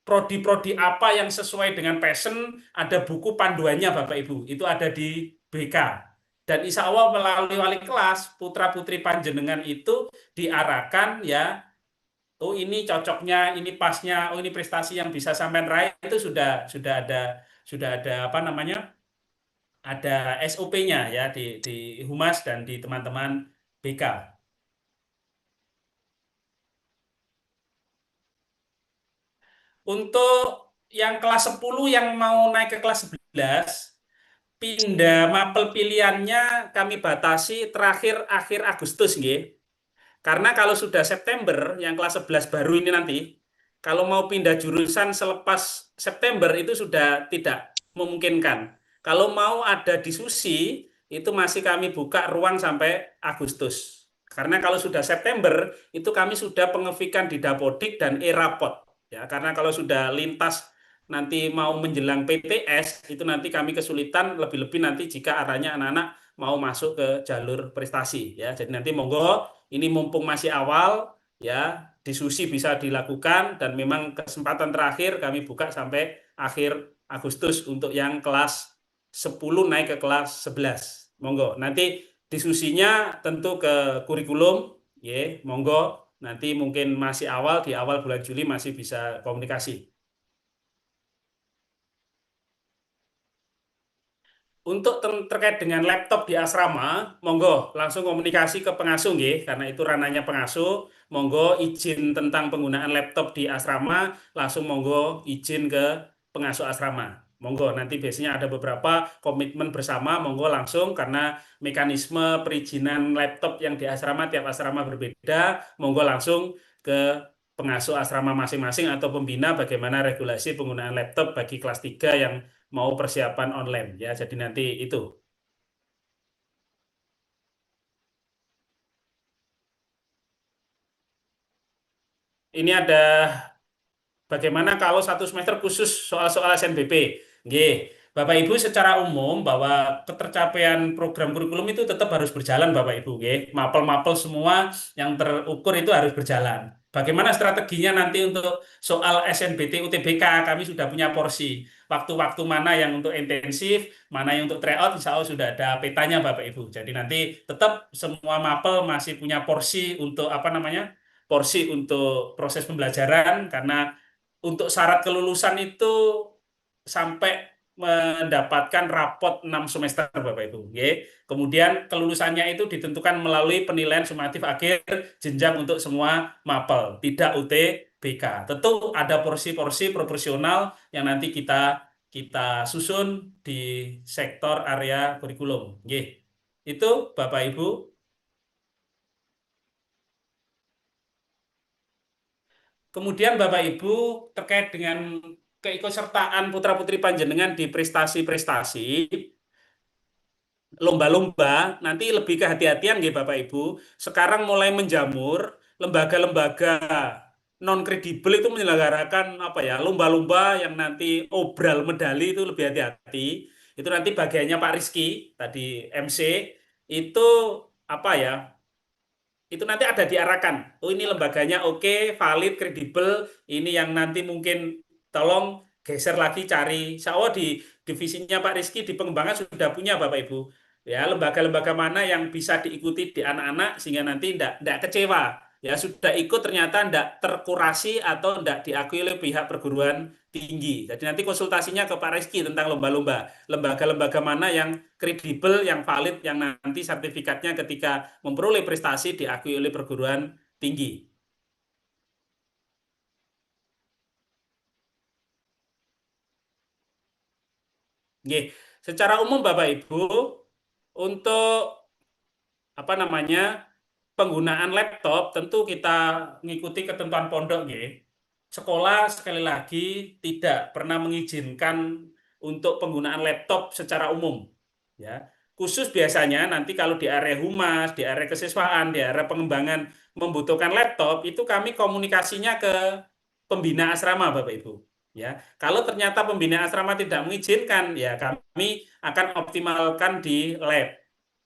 prodi-prodi apa yang sesuai dengan passion, ada buku panduannya Bapak Ibu, itu ada di BK. Dan insya Allah melalui wali kelas, putra-putri panjenengan itu diarahkan ya, oh ini cocoknya, ini pasnya, oh ini prestasi yang bisa sampai raih, itu sudah ada ada SOP-nya ya di Humas dan di teman-teman BK. Untuk yang kelas 10 yang mau naik ke kelas 11, pindah mapel pilihannya kami batasi terakhir akhir Agustus nggih. Karena kalau sudah September, yang kelas 11 baru ini nanti, kalau mau pindah jurusan selepas September itu sudah tidak memungkinkan. Kalau mau ada diskusi, itu masih kami buka ruang sampai Agustus. Karena kalau sudah September, itu kami sudah pengefikan di Dapodik dan e-rapot. Ya, karena kalau sudah lintas nanti mau menjelang PTS, itu nanti kami kesulitan, lebih-lebih nanti jika arahnya anak-anak mau masuk ke jalur prestasi. Ya, jadi nanti monggo, ini mumpung masih awal, ya diskusi bisa dilakukan, dan memang kesempatan terakhir kami buka sampai akhir Agustus untuk yang kelas 10 naik ke kelas 11. Monggo, nanti diskusinya tentu ke kurikulum, ya monggo, nanti mungkin masih awal, di awal bulan Juli masih bisa komunikasi. Untuk terkait dengan laptop di asrama, monggo langsung komunikasi ke pengasuh nggih, karena itu ranahnya pengasuh. Monggo izin tentang penggunaan laptop di asrama, langsung monggo izin ke pengasuh asrama. Monggo, nanti biasanya ada beberapa komitmen bersama, monggo langsung, karena mekanisme perizinan laptop yang di asrama tiap asrama berbeda, monggo langsung ke pengasuh asrama masing-masing atau pembina bagaimana regulasi penggunaan laptop bagi kelas 3 yang mau persiapan online ya. Jadi nanti itu. Ini ada bagaimana kalau 1 semester khusus soal-soal SNBP. Nggih. Bapak Ibu secara umum bahwa ketercapaian program kurikulum itu tetap harus berjalan Bapak Ibu, nggih. Mapel-mapel semua yang terukur itu harus berjalan. Bagaimana strateginya nanti untuk soal SNBT UTBK, kami sudah punya porsi. Waktu-waktu mana yang untuk intensif, mana yang untuk tryout, insya Allah sudah ada petanya Bapak Ibu. Jadi nanti tetap semua mapel masih punya porsi untuk porsi untuk proses pembelajaran, karena untuk syarat kelulusan itu sampai mendapatkan rapot 6 semester Bapak Ibu. Kemudian kelulusannya itu ditentukan melalui penilaian sumatif akhir jenjang untuk semua mapel, tidak UTBK. Tentu ada porsi-porsi proporsional yang nanti kita susun di sektor area kurikulum. Itu Bapak Ibu. Kemudian Bapak Ibu terkait dengan keikutsertaan putra-putri panjenengan di prestasi-prestasi, lomba-lomba, nanti lebih kehati-hatian nggih Bapak Ibu. Sekarang mulai menjamur lembaga-lembaga non kredibel itu menyelenggarakan lomba-lomba yang nanti obral medali itu lebih hati-hati. Itu nanti bagiannya Pak Rizky tadi MC itu itu nanti ada diarahkan. Oh ini lembaganya oke, valid, kredibel. Ini yang nanti mungkin tolong geser lagi cari. Di divisinya Pak Rizky di pengembangan sudah punya Bapak Ibu. Ya, lembaga-lembaga mana yang bisa diikuti di anak-anak sehingga nanti tidak kecewa. Ya, sudah ikut ternyata tidak terkurasi atau tidak diakui oleh pihak perguruan tinggi. Jadi nanti konsultasinya ke Pak Rizky tentang lomba-lomba. Lembaga-lembaga mana yang kredibel, yang valid, yang nanti sertifikatnya ketika memperoleh prestasi diakui oleh perguruan tinggi. Secara umum Bapak Ibu, untuk penggunaan laptop tentu kita mengikuti ketentuan pondok Sekolah sekali lagi tidak pernah mengizinkan untuk penggunaan laptop secara umum. Ya. Khusus biasanya nanti kalau di area humas, di area kesiswaan, di area pengembangan membutuhkan laptop, itu kami komunikasinya ke pembina asrama Bapak Ibu. Ya, kalau ternyata pembina asrama tidak mengizinkan, ya kami akan optimalkan di lab.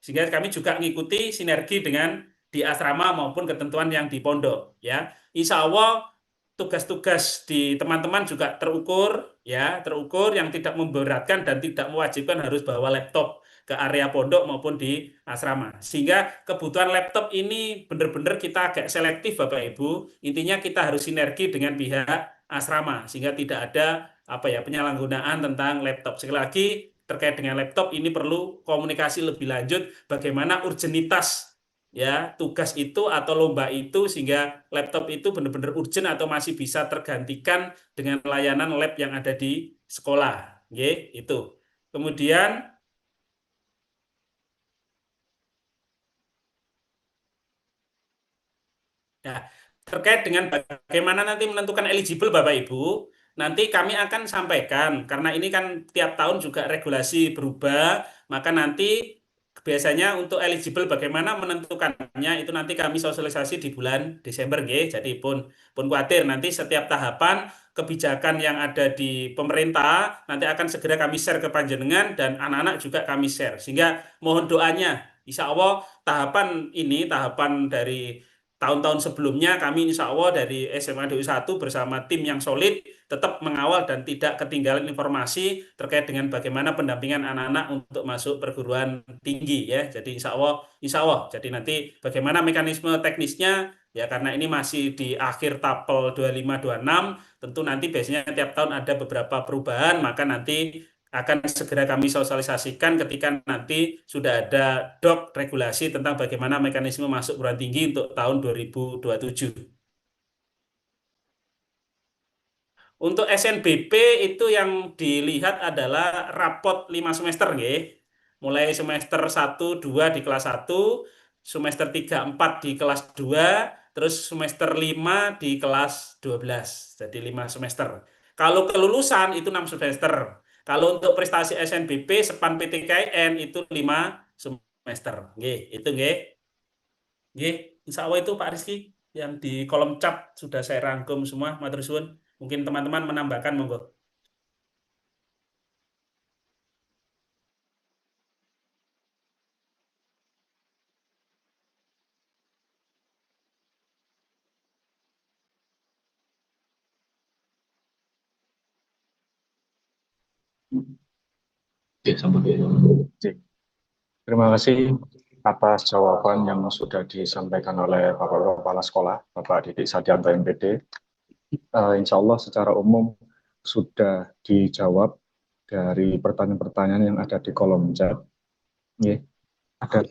Sehingga kami juga mengikuti sinergi dengan di asrama maupun ketentuan yang di pondok. Ya, Insya Allah tugas-tugas di teman-teman juga terukur, yang tidak memberatkan dan tidak mewajibkan harus bawa laptop ke area pondok maupun di asrama. Sehingga kebutuhan laptop ini benar-benar kita agak selektif Bapak Ibu. Intinya kita harus sinergi dengan pihak asrama sehingga tidak ada penyalahgunaan tentang laptop. Sekali lagi terkait dengan laptop ini perlu komunikasi lebih lanjut bagaimana urgenitas tugas itu atau lomba itu sehingga laptop itu benar-benar urgent atau masih bisa tergantikan dengan layanan lab yang ada di sekolah. Itu. Kemudian terkait dengan bagaimana nanti menentukan eligible Bapak Ibu, nanti kami akan sampaikan karena ini kan tiap tahun juga regulasi berubah, maka nanti biasanya untuk eligible bagaimana menentukannya itu nanti kami sosialisasi di bulan Desember Jadi pun khawatir nanti setiap tahapan kebijakan yang ada di pemerintah nanti akan segera kami share ke panjenengan dan anak-anak juga kami share. Sehingga mohon doanya, Insya Allah tahapan ini tahapan dari tahun-tahun sebelumnya kami insya Allah dari SMA DU 1 bersama tim yang solid tetap mengawal dan tidak ketinggalan informasi terkait dengan bagaimana pendampingan anak-anak untuk masuk perguruan tinggi Jadi insya Allah. Jadi nanti bagaimana mekanisme teknisnya karena ini masih di akhir tapel 25-26 tentu nanti biasanya tiap tahun ada beberapa perubahan maka nanti akan segera kami sosialisasikan ketika nanti sudah ada doc regulasi tentang bagaimana mekanisme masuk perguruan tinggi untuk tahun 2027. Untuk SNBP itu yang dilihat adalah rapot 5 semester mulai semester 1, 2 di kelas 1, semester 3, 4 di kelas 2, terus semester 5 di kelas 12. Jadi 5 semester. Kalau kelulusan itu 6 semester. Kalau untuk prestasi SNBP, SEPAN PTKN itu 5 semester. Itu Insya Allah itu Pak Rizky yang di kolom chat sudah saya rangkum semua, matur suwun. Mungkin teman-teman menambahkan monggo. Terima kasih atas jawaban yang sudah disampaikan oleh Bapak Kepala Sekolah, Bapak Didik Sadianto MPD. Insya Allah secara umum sudah dijawab dari pertanyaan-pertanyaan yang ada di kolom chat. Ada.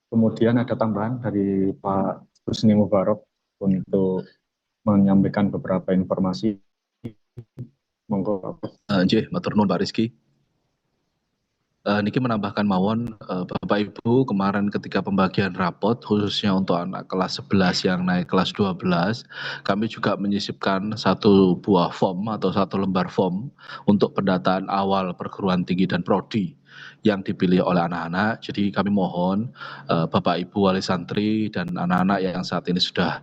Kemudian ada tambahan dari Pak Husni Mubarok untuk menyampaikan beberapa informasi. Monggo. Matur nuwun Pak Rizky. Niki menambahkan mawon, Bapak Ibu kemarin ketika pembagian rapot khususnya untuk anak kelas 11 yang naik kelas 12, kami juga menyisipkan satu buah form atau satu lembar form untuk pendataan awal perguruan tinggi dan prodi yang dipilih oleh anak-anak. Jadi kami mohon Bapak Ibu wali santri dan anak-anak yang saat ini sudah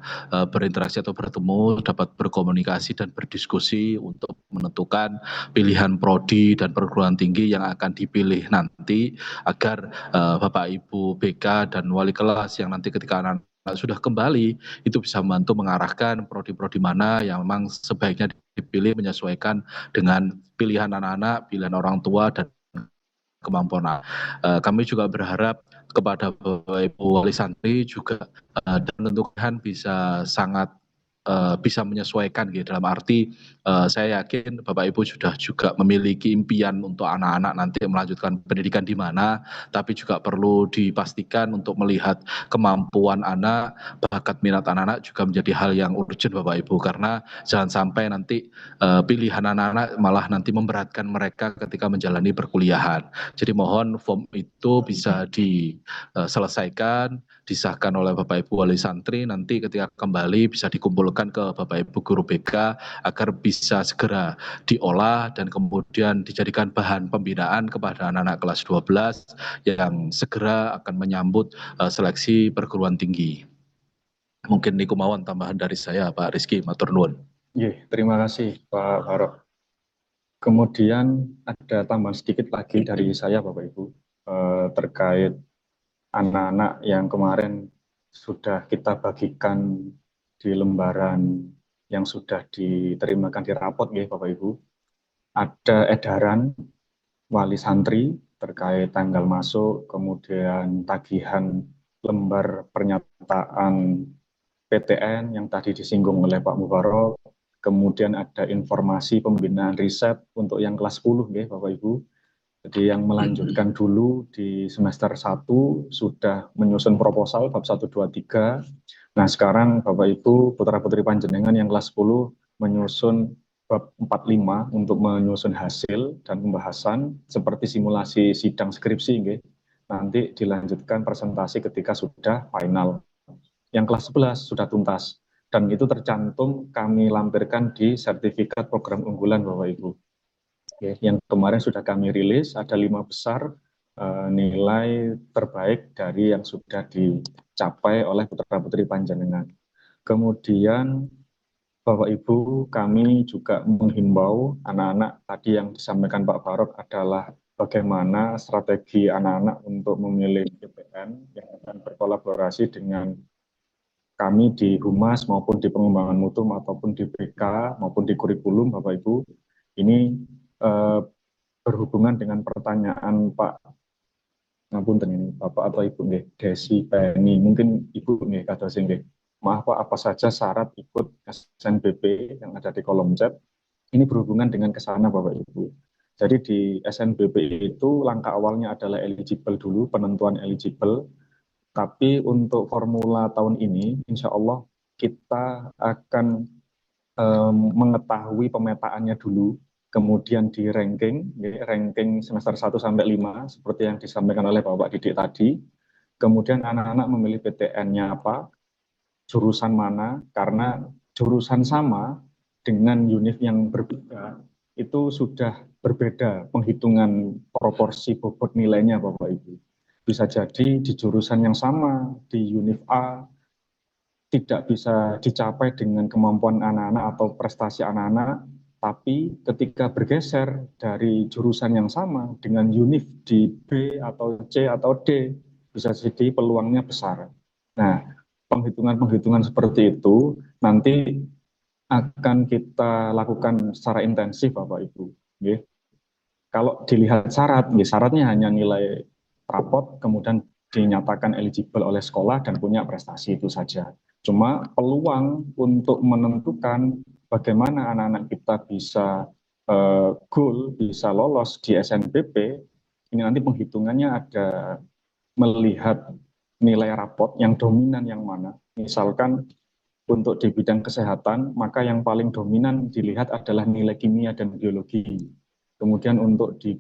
berinteraksi atau bertemu dapat berkomunikasi dan berdiskusi untuk menentukan pilihan prodi dan perguruan tinggi yang akan dipilih nanti agar Bapak Ibu BK dan wali kelas yang nanti ketika anak-anak sudah kembali itu bisa membantu mengarahkan prodi-prodi mana yang memang sebaiknya dipilih menyesuaikan dengan pilihan anak-anak, pilihan orang tua dan kemampuan. Kami juga berharap kepada Bapak Ibu wali santri juga dan tentukan bisa sangat bisa menyesuaikan gitu, dalam arti saya yakin Bapak Ibu sudah juga memiliki impian untuk anak-anak nanti melanjutkan pendidikan di mana, tapi juga perlu dipastikan untuk melihat kemampuan anak, bakat minat anak-anak juga menjadi hal yang urgent Bapak Ibu, karena jangan sampai nanti pilihan anak-anak malah nanti memberatkan mereka ketika menjalani perkuliahan. Jadi mohon form itu bisa diselesaikan, disahkan oleh Bapak Ibu wali santri, nanti ketika kembali bisa dikumpulkan ke Bapak Ibu guru BK agar bisa segera diolah dan kemudian dijadikan bahan pembinaan kepada anak-anak kelas 12 yang segera akan menyambut seleksi perguruan tinggi. Mungkin niku mawon tambahan dari saya Pak Rizky, matur nuwun. Terima kasih Pak Barok. Kemudian ada tambahan sedikit lagi dari saya Bapak Ibu terkait anak-anak yang kemarin sudah kita bagikan di lembaran yang sudah diterimakan di rapot ya Bapak Ibu. Ada edaran wali santri terkait tanggal masuk, kemudian tagihan lembar pernyataan PTN yang tadi disinggung oleh Pak Mubarok, kemudian ada informasi pembinaan riset untuk yang kelas 10 ya Bapak Ibu. Jadi yang melanjutkan dulu di semester 1 sudah menyusun proposal bab 1, 2, 3. Nah sekarang Bapak Ibu putra-putri panjenengan yang kelas 10 menyusun bab 4, 5 untuk menyusun hasil dan pembahasan seperti simulasi sidang skripsi. Nanti dilanjutkan presentasi ketika sudah final. Yang kelas 11 sudah tuntas dan itu tercantum kami lampirkan di sertifikat program unggulan Bapak Ibu. Yang kemarin sudah kami rilis ada 5 besar nilai terbaik dari yang sudah dicapai oleh putra-putri panjenengan. Kemudian Bapak Ibu kami juga menghimbau anak-anak tadi yang disampaikan Pak Barok adalah bagaimana strategi anak-anak untuk memilih PPN yang akan berkolaborasi dengan kami di Humas maupun di pengembangan mutu maupun di BK maupun di kurikulum Bapak Ibu. Ini berhubungan dengan pertanyaan Pak ngapunten ini Bapak atau Ibu Desi Penny, mungkin Ibu kados nggih. Maaf Pak, apa saja syarat ikut SNBP yang ada di kolom chat? Ini berhubungan dengan kesana Bapak Ibu. Jadi di SNBP itu langkah awalnya adalah eligible dulu, penentuan eligible. Tapi untuk formula tahun ini, insya Allah kita akan mengetahui pemetaannya dulu, kemudian di ranking semester 1 sampai 5 seperti yang disampaikan oleh Bapak Didik tadi. Kemudian anak-anak memilih PTN-nya apa, jurusan mana, karena jurusan sama dengan univ yang berbeda itu sudah berbeda penghitungan proporsi bobot nilainya Bapak Ibu. Bisa jadi di jurusan yang sama di univ A tidak bisa dicapai dengan kemampuan anak-anak atau prestasi anak-anak, tapi ketika bergeser dari jurusan yang sama dengan univ di B atau C atau D, bisa jadi peluangnya besar. Nah, penghitungan-penghitungan seperti itu nanti akan kita lakukan secara intensif Bapak Ibu. Kalau dilihat syaratnya hanya nilai rapot, kemudian dinyatakan eligible oleh sekolah dan punya prestasi itu saja. Cuma peluang untuk menentukan bagaimana anak-anak kita bisa goal bisa lolos di SNBP, ini nanti penghitungannya ada melihat nilai rapot yang dominan yang mana. Misalkan untuk di bidang kesehatan, maka yang paling dominan dilihat adalah nilai kimia dan biologi. Kemudian untuk di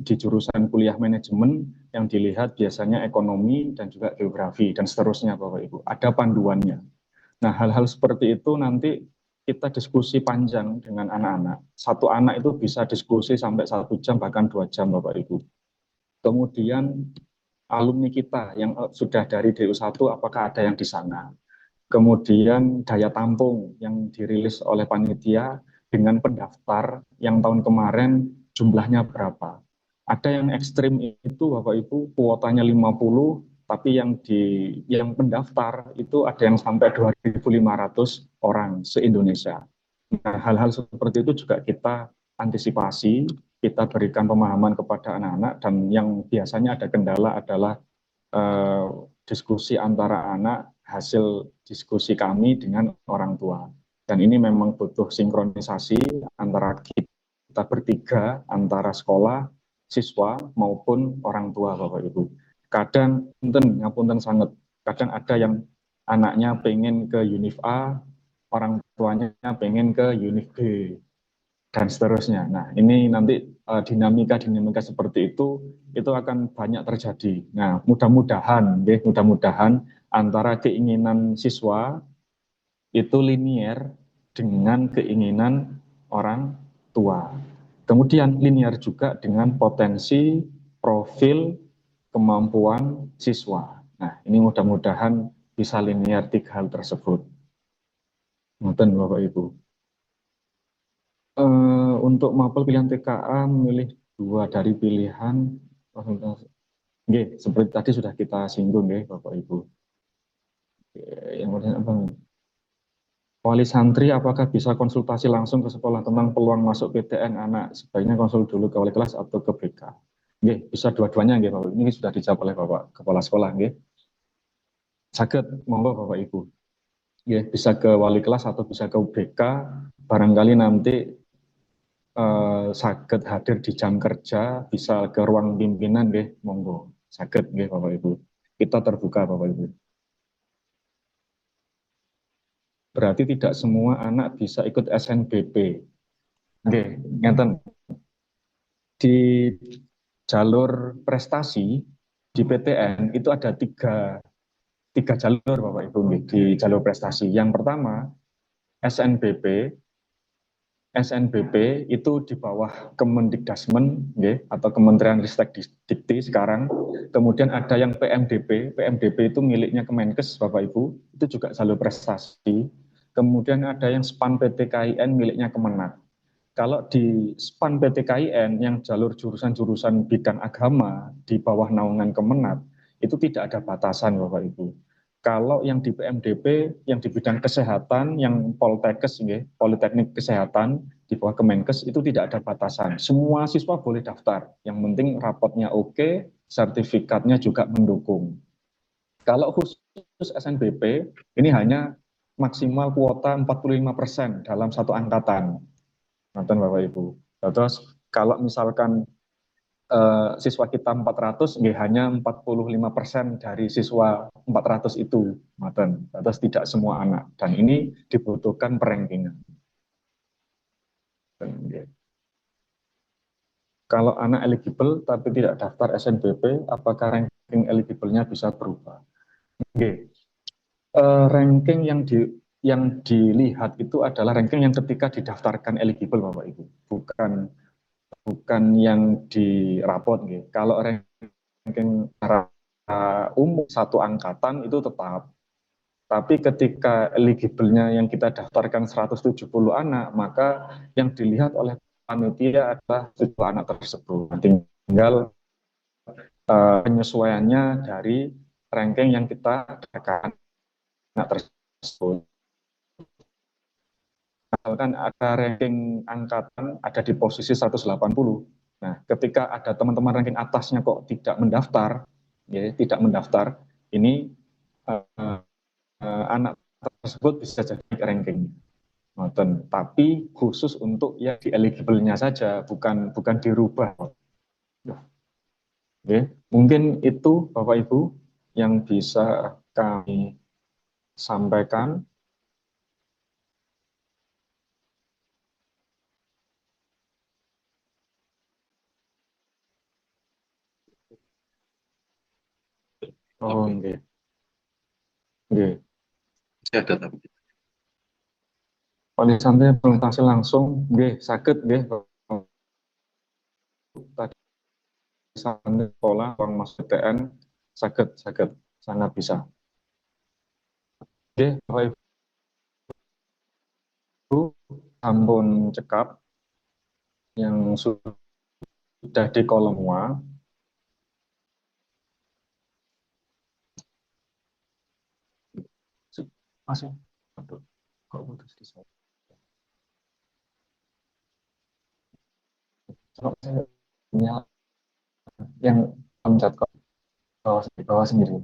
jurusan kuliah manajemen, yang dilihat biasanya ekonomi dan juga geografi dan seterusnya Bapak Ibu. Ada panduannya. Nah, hal-hal seperti itu nanti kita diskusi panjang dengan anak-anak. Satu anak itu bisa diskusi sampai 1 jam, bahkan 2 jam Bapak Ibu. Kemudian alumni kita yang sudah dari DU1, apakah ada yang di sana? Kemudian daya tampung yang dirilis oleh panitia dengan pendaftar yang tahun kemarin jumlahnya berapa. Ada yang ekstrim itu Bapak Ibu, kuotanya 50, tapi yang pendaftar itu ada yang sampai 2.500 orang se-Indonesia. Nah, hal-hal seperti itu juga kita antisipasi, kita berikan pemahaman kepada anak-anak, dan yang biasanya ada kendala adalah diskusi antara anak, hasil diskusi kami dengan orang tua. Dan ini memang butuh sinkronisasi antara kita bertiga, antara sekolah, siswa, maupun orang tua Bapak Ibu. Kadang, ngapunten sangat, kadang ada yang anaknya pengen ke univ A, orang tuanya pengen ke univ B, dan seterusnya. Nah, ini nanti dinamika seperti itu akan banyak terjadi. Nah, mudah-mudahan antara keinginan siswa itu linier dengan keinginan orang tua. Kemudian linier juga dengan potensi, profil, kemampuan siswa. Nah, ini mudah-mudahan bisa linier 3 hal tersebut. Ngoten Bapak Ibu. Untuk mapel pilihan TKA memilih 2 dari pilihan. Nggih, seperti tadi sudah kita singgung nggih Bapak Ibu. Yang kemudian apa? Wali santri apakah bisa konsultasi langsung ke sekolah tentang peluang masuk PTN anak? Sebaiknya konsul dulu ke wali kelas atau ke BK? Nggih, bisa dua-duanya nggih Bapak. Ini sudah dijawab oleh Bapak Kepala Sekolah nggih. Saged monggo Bapak Ibu. Nggih, bisa ke wali kelas atau bisa ke BK. Barangkali nanti saged hadir di jam kerja, bisa ke ruang pimpinan nggih, monggo. Saged nggih Bapak Ibu. Kita terbuka Bapak Ibu. Berarti tidak semua anak bisa ikut SNBP. Nggih, ngeten. Di jalur prestasi di PTN itu ada tiga jalur Bapak Ibu nggih, di jalur prestasi. Yang pertama SNBP itu di bawah Kemendikdasmen nggih, atau Kementerian Ristek Dikti sekarang. Kemudian ada yang PMDP itu miliknya Kemenkes Bapak Ibu, itu juga jalur prestasi. Kemudian ada yang SPAN PTKIN miliknya Kemenak. Kalau di SPAN PTKIN yang jalur jurusan-jurusan bidang agama di bawah naungan Kemenak, itu tidak ada batasan Bapak Ibu. Kalau yang di PMDP, yang di bidang kesehatan, yang Poltekkes, Politeknik Kesehatan di bawah Kemenkes, itu tidak ada batasan. Semua siswa boleh daftar. Yang penting rapotnya oke, sertifikatnya juga mendukung. Kalau khusus SNBP, ini hanya maksimal kuota 45% dalam satu angkatan. Nonton Bapak Ibu. Terus kalau misalkan siswa kita 400, hanya 45% dari siswa 400 itu. Nonton. Terus tidak semua anak. Dan ini dibutuhkan perankingan. Kalau anak eligible tapi tidak daftar SNBP, apakah ranking eligible-nya bisa berubah? Ranking yang dilihat itu adalah ranking yang ketika didaftarkan eligible Bapak Ibu, bukan yang dirapot gitu. Kalau ranking umum satu angkatan itu tetap, tapi ketika eligible-nya yang kita daftarkan 170 anak, maka yang dilihat oleh panitia adalah 70 anak tersebut. Tinggal penyesuaiannya dari ranking yang kita daftarkan tersebut. Misalkan ada ranking angkatan ada di posisi 180. Nah, ketika ada teman-teman ranking atasnya kok tidak mendaftar, ini anak tersebut bisa jadi ranking. Ngoten. Tapi khusus untuk yang di eligible-nya saja, bukan dirubah. Oke, mungkin itu Bapak Ibu yang bisa kami sampaikan. Oh, nggih. Nggih. Wali Santri presentasi langsung, nggih, saged nggih. Tadi santri sekolah uang masuk TN, saged sangat bisa. Nggih, Bapak Ibu sampun cekap yang sudah di kolom semua. Masih. Aduh, kok putus di sana? Kalau saya punya yang loncat kok bawah sendiri.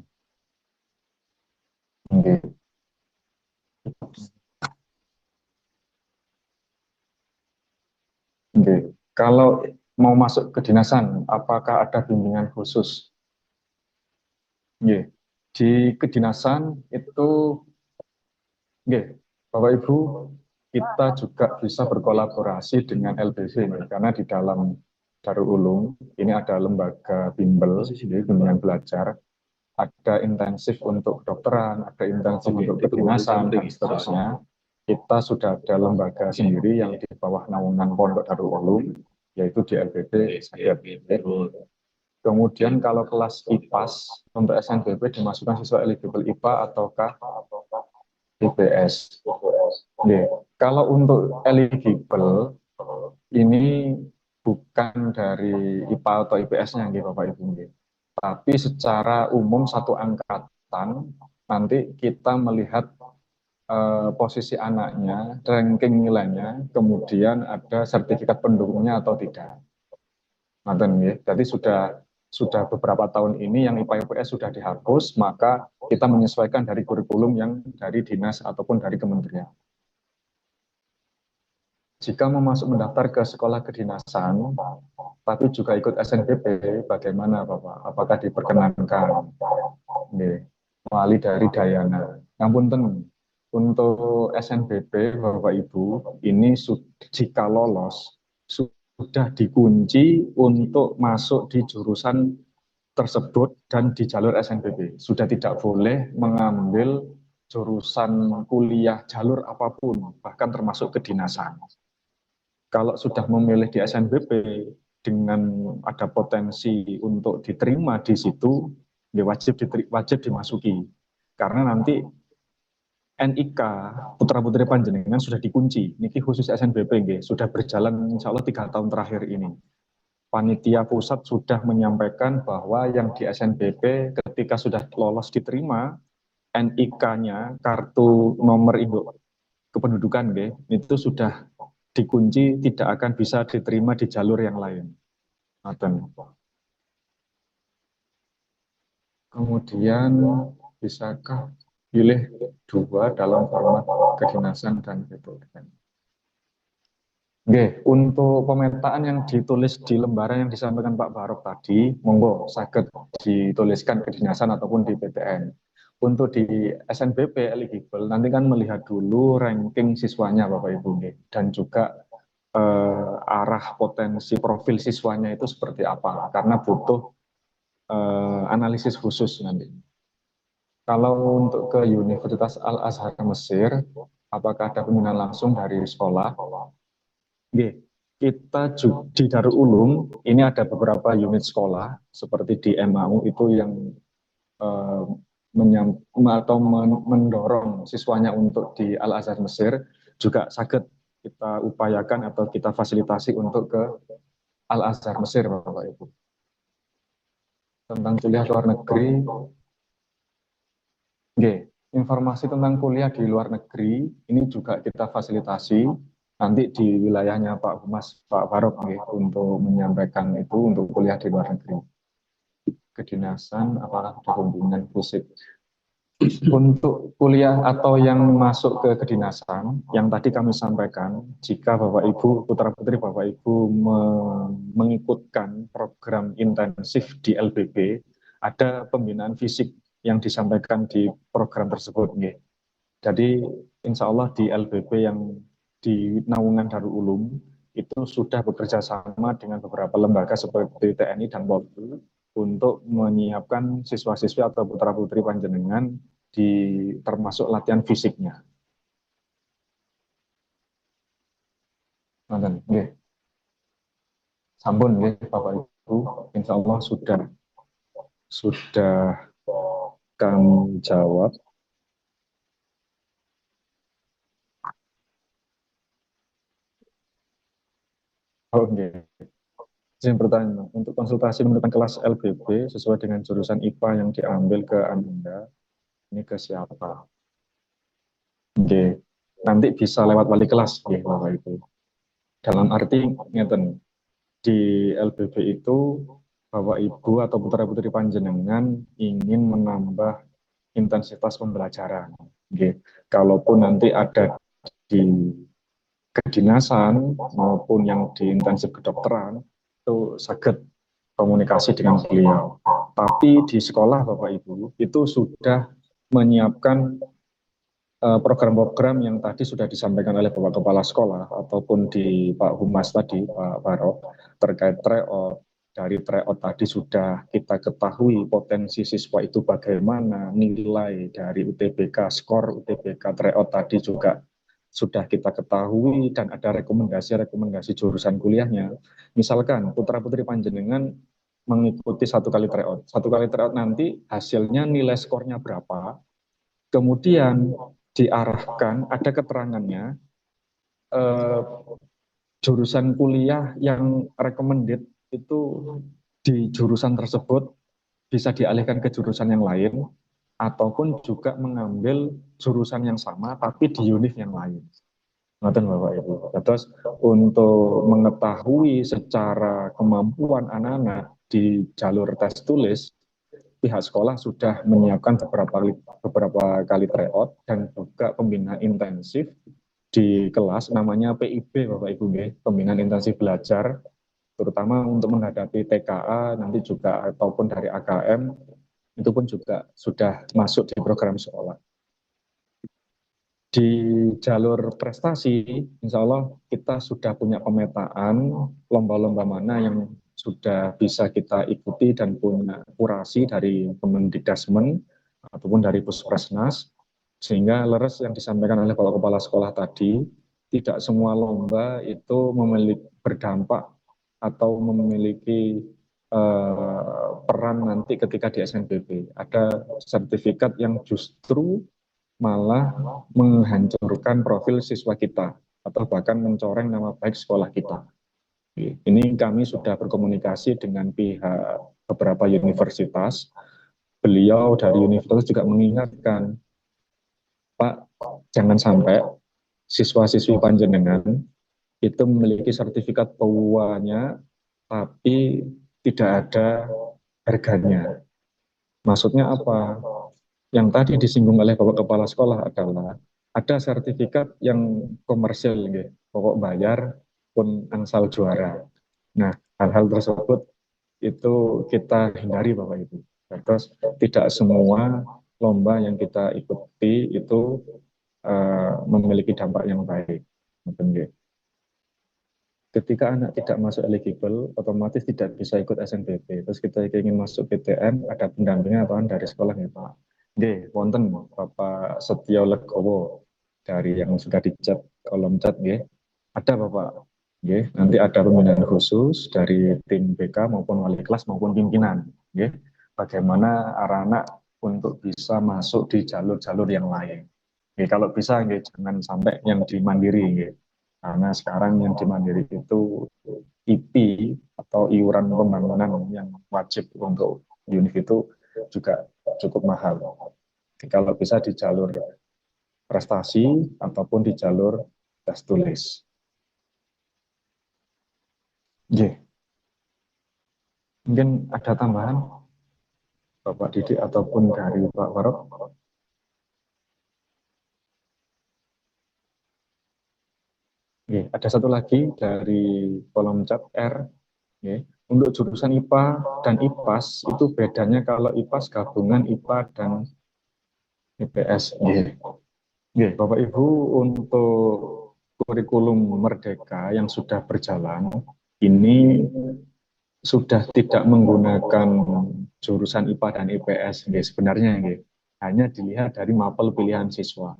Oke. Oke. Kalau mau masuk ke kedinasan, apakah ada bimbingan khusus? Oke. Di kedinasan itu, oke, Bapak Ibu, kita juga bisa berkolaborasi dengan LBV, karena di dalam Darul Ulum ini ada lembaga bimbel, jadi bimbingan belajar, ada intensif untuk kedokteran, ada intensif untuk kedinasan, dan seterusnya. Kita sudah ada lembaga sendiri yang di bawah naungan Pondok Darul Ulum, yaitu di LBB Saget. Kemudian kalau kelas IPAS untuk SNBP dimasukkan siswa eligible IPA ataukah IPS. Kalau untuk eligible ini bukan dari IPA atau IPS-nya gitu Bapak Ibu. Tapi secara umum satu angkatan nanti kita melihat posisi anaknya, ranking nilainya, kemudian ada sertifikat pendukungnya atau tidak. Jadi sudah beberapa tahun ini yang IPA IPS sudah dihapus, maka kita menyesuaikan dari kurikulum yang dari dinas ataupun dari kementerian. Jika mau masuk mendaftar ke sekolah kedinasan, tapi juga ikut SNBP, bagaimana Bapak? Apakah diperkenankan? Melalui dari Dayana. Ngapunten, untuk SNBP Bapak Ibu, ini jika lolos, sudah dikunci untuk masuk di jurusan tersebut dan di jalur SNBP. Sudah tidak boleh mengambil jurusan kuliah jalur apapun, bahkan termasuk kedinasan. Kalau sudah memilih di SNBP dengan ada potensi untuk diterima di situ, ya wajib dimasuki. Karena nanti NIK putra-putri panjenengan sudah dikunci. Niki khusus SNBP sudah berjalan insya Allah 3 tahun terakhir ini. Panitia pusat sudah menyampaikan bahwa yang di SNBP ketika sudah lolos diterima, NIK-nya, kartu nomor induk kependudukan itu sudah dikunci, tidak akan bisa diterima di jalur yang lain. Kemudian bisakah pilih 2 dalam format kedinasan dan BPUMN? Untuk pemetaan yang ditulis di lembaran yang disampaikan Pak Barok tadi, monggo saged dituliskan kedinasan ataupun di PTN. Untuk di SNBP eligible, nanti kan melihat dulu ranking siswanya Bapak Ibu, dan juga arah potensi profil siswanya itu seperti apa, karena butuh analisis khusus nanti. Kalau untuk ke Universitas Al-Azhar Mesir, apakah ada pembinaan langsung dari sekolah? Kita di Darul Ulum, ini ada beberapa unit sekolah, seperti di MAU itu yang mendorong siswanya untuk di Al-Azhar Mesir, juga saged kita upayakan atau kita fasilitasi untuk ke Al-Azhar Mesir, Bapak Ibu. Tentang kuliah luar negeri, informasi tentang kuliah di luar negeri, ini juga kita fasilitasi, nanti di wilayahnya Pak Humas, Pak Barok untuk menyampaikan itu untuk kuliah di luar negeri. Kedinasan, apakah ada hubungan fisik? Untuk kuliah atau yang masuk ke kedinasan, yang tadi kami sampaikan, jika Bapak Ibu, putra-putri Bapak Ibu mengikutkan program intensif di LBB, ada pembinaan fisik yang disampaikan di program tersebut. Nggih. Jadi insya Allah di LBB yang di naungan Darul Ulum itu sudah bekerja sama dengan beberapa lembaga seperti TNI dan Polri untuk menyiapkan siswa-siswi atau putra-putri panjenengan di termasuk latihan fisiknya. Nonton, nggih. Sampun nggih Bapak Ibu, insya Allah sudah kami jawab. Oke. Izin bertanya, untuk konsultasi menentukan kelas LBB sesuai dengan jurusan IPA yang diambil ke Anda, ini ke siapa? Oke. Nanti bisa lewat wali kelas, ya Bapak Ibu. Dalam arti, ngeten, di LBB itu Bapak Ibu atau putra-putri panjenengan ingin menambah intensitas pembelajaran. Oke. Kalaupun nanti ada di kedinasan maupun yang di intensif kedokteran, itu sakit komunikasi dengan beliau. Tapi di sekolah Bapak Ibu itu sudah menyiapkan program-program yang tadi sudah disampaikan oleh Bapak Kepala Sekolah ataupun di Pak Humas tadi, Pak Barok, terkait tryout. Dari tryout tadi sudah kita ketahui potensi siswa itu bagaimana, nilai dari UTBK, skor UTBK tryout tadi juga sudah kita ketahui, dan ada rekomendasi jurusan kuliahnya. Misalkan putra-putri panjenengan mengikuti 1 kali tryout. 1 kali tryout nanti hasilnya nilai skornya berapa, kemudian diarahkan, ada keterangannya, jurusan kuliah yang recommended itu di jurusan tersebut bisa dialihkan ke jurusan yang lain, ataupun juga mengambil jurusan yang sama tapi di univ yang lain. Ngoten Bapak Ibu. Terus untuk mengetahui secara kemampuan anak-anak di jalur tes tulis, pihak sekolah sudah menyiapkan beberapa kali tryout dan juga pembinaan intensif di kelas, namanya PIB Bapak Ibu, pembinaan intensif belajar, terutama untuk menghadapi TKA nanti juga ataupun dari AKM, itu pun juga sudah masuk di program sekolah. Di jalur prestasi, insya Allah kita sudah punya pemetaan lomba-lomba mana yang sudah bisa kita ikuti dan punya kurasi dari Kemendikdasmen ataupun dari Puspresnas, sehingga leres yang disampaikan oleh Bapak Kepala Sekolah tadi, tidak semua lomba itu memiliki berdampak atau memiliki peran nanti ketika di SNBP. Ada sertifikat yang justru malah menghancurkan profil siswa kita atau bahkan mencoreng nama baik sekolah kita. Ini kami sudah berkomunikasi dengan pihak beberapa universitas. Beliau dari universitas juga mengingatkan, Pak, jangan sampai siswa-siswi panjenengan itu memiliki sertifikat PUA-nya tapi tidak ada harganya. Maksudnya apa? Yang tadi disinggung oleh Bapak Kepala Sekolah adalah ada sertifikat yang komersil, pokok bayar pun angsal juara. Nah, hal-hal tersebut itu kita hindari Bapak Ibu. Terus tidak semua lomba yang kita ikuti itu memiliki dampak yang baik. Ketika anak tidak masuk eligible, otomatis tidak bisa ikut SNBP. Terus kita ingin masuk PTN, ada pendampingan atau dari sekolah nih Pak. Nggih, wonten Bapak Setio Legowo dari yang sudah dicat kolom chat nggih. Ada Bapak. Nggih, nanti ada pembinaan khusus dari tim BK maupun wali kelas maupun pimpinan, nggih. Bagaimana anak-anak untuk bisa masuk di jalur-jalur yang lain. Nggih, kalau bisa nggih jangan sampai yang di mandiri nggih. Karena sekarang yang di mandiri itu IP atau iuran pembangunan yang wajib untuk univ itu juga cukup mahal. Jadi kalau bisa di jalur prestasi ataupun di jalur tes tulis. Mungkin ada tambahan Bapak Didik ataupun dari Pak Warok? ada satu lagi dari kolom chat R. Nggih. Untuk jurusan IPA dan IPAS itu bedanya kalau IPAS gabungan IPA dan IPS. Nggih. Nggih, Bapak Ibu, untuk kurikulum Merdeka yang sudah berjalan ini sudah tidak menggunakan jurusan IPA dan IPS. Nggih, sebenarnya nggih. Hanya dilihat dari mapel pilihan siswa.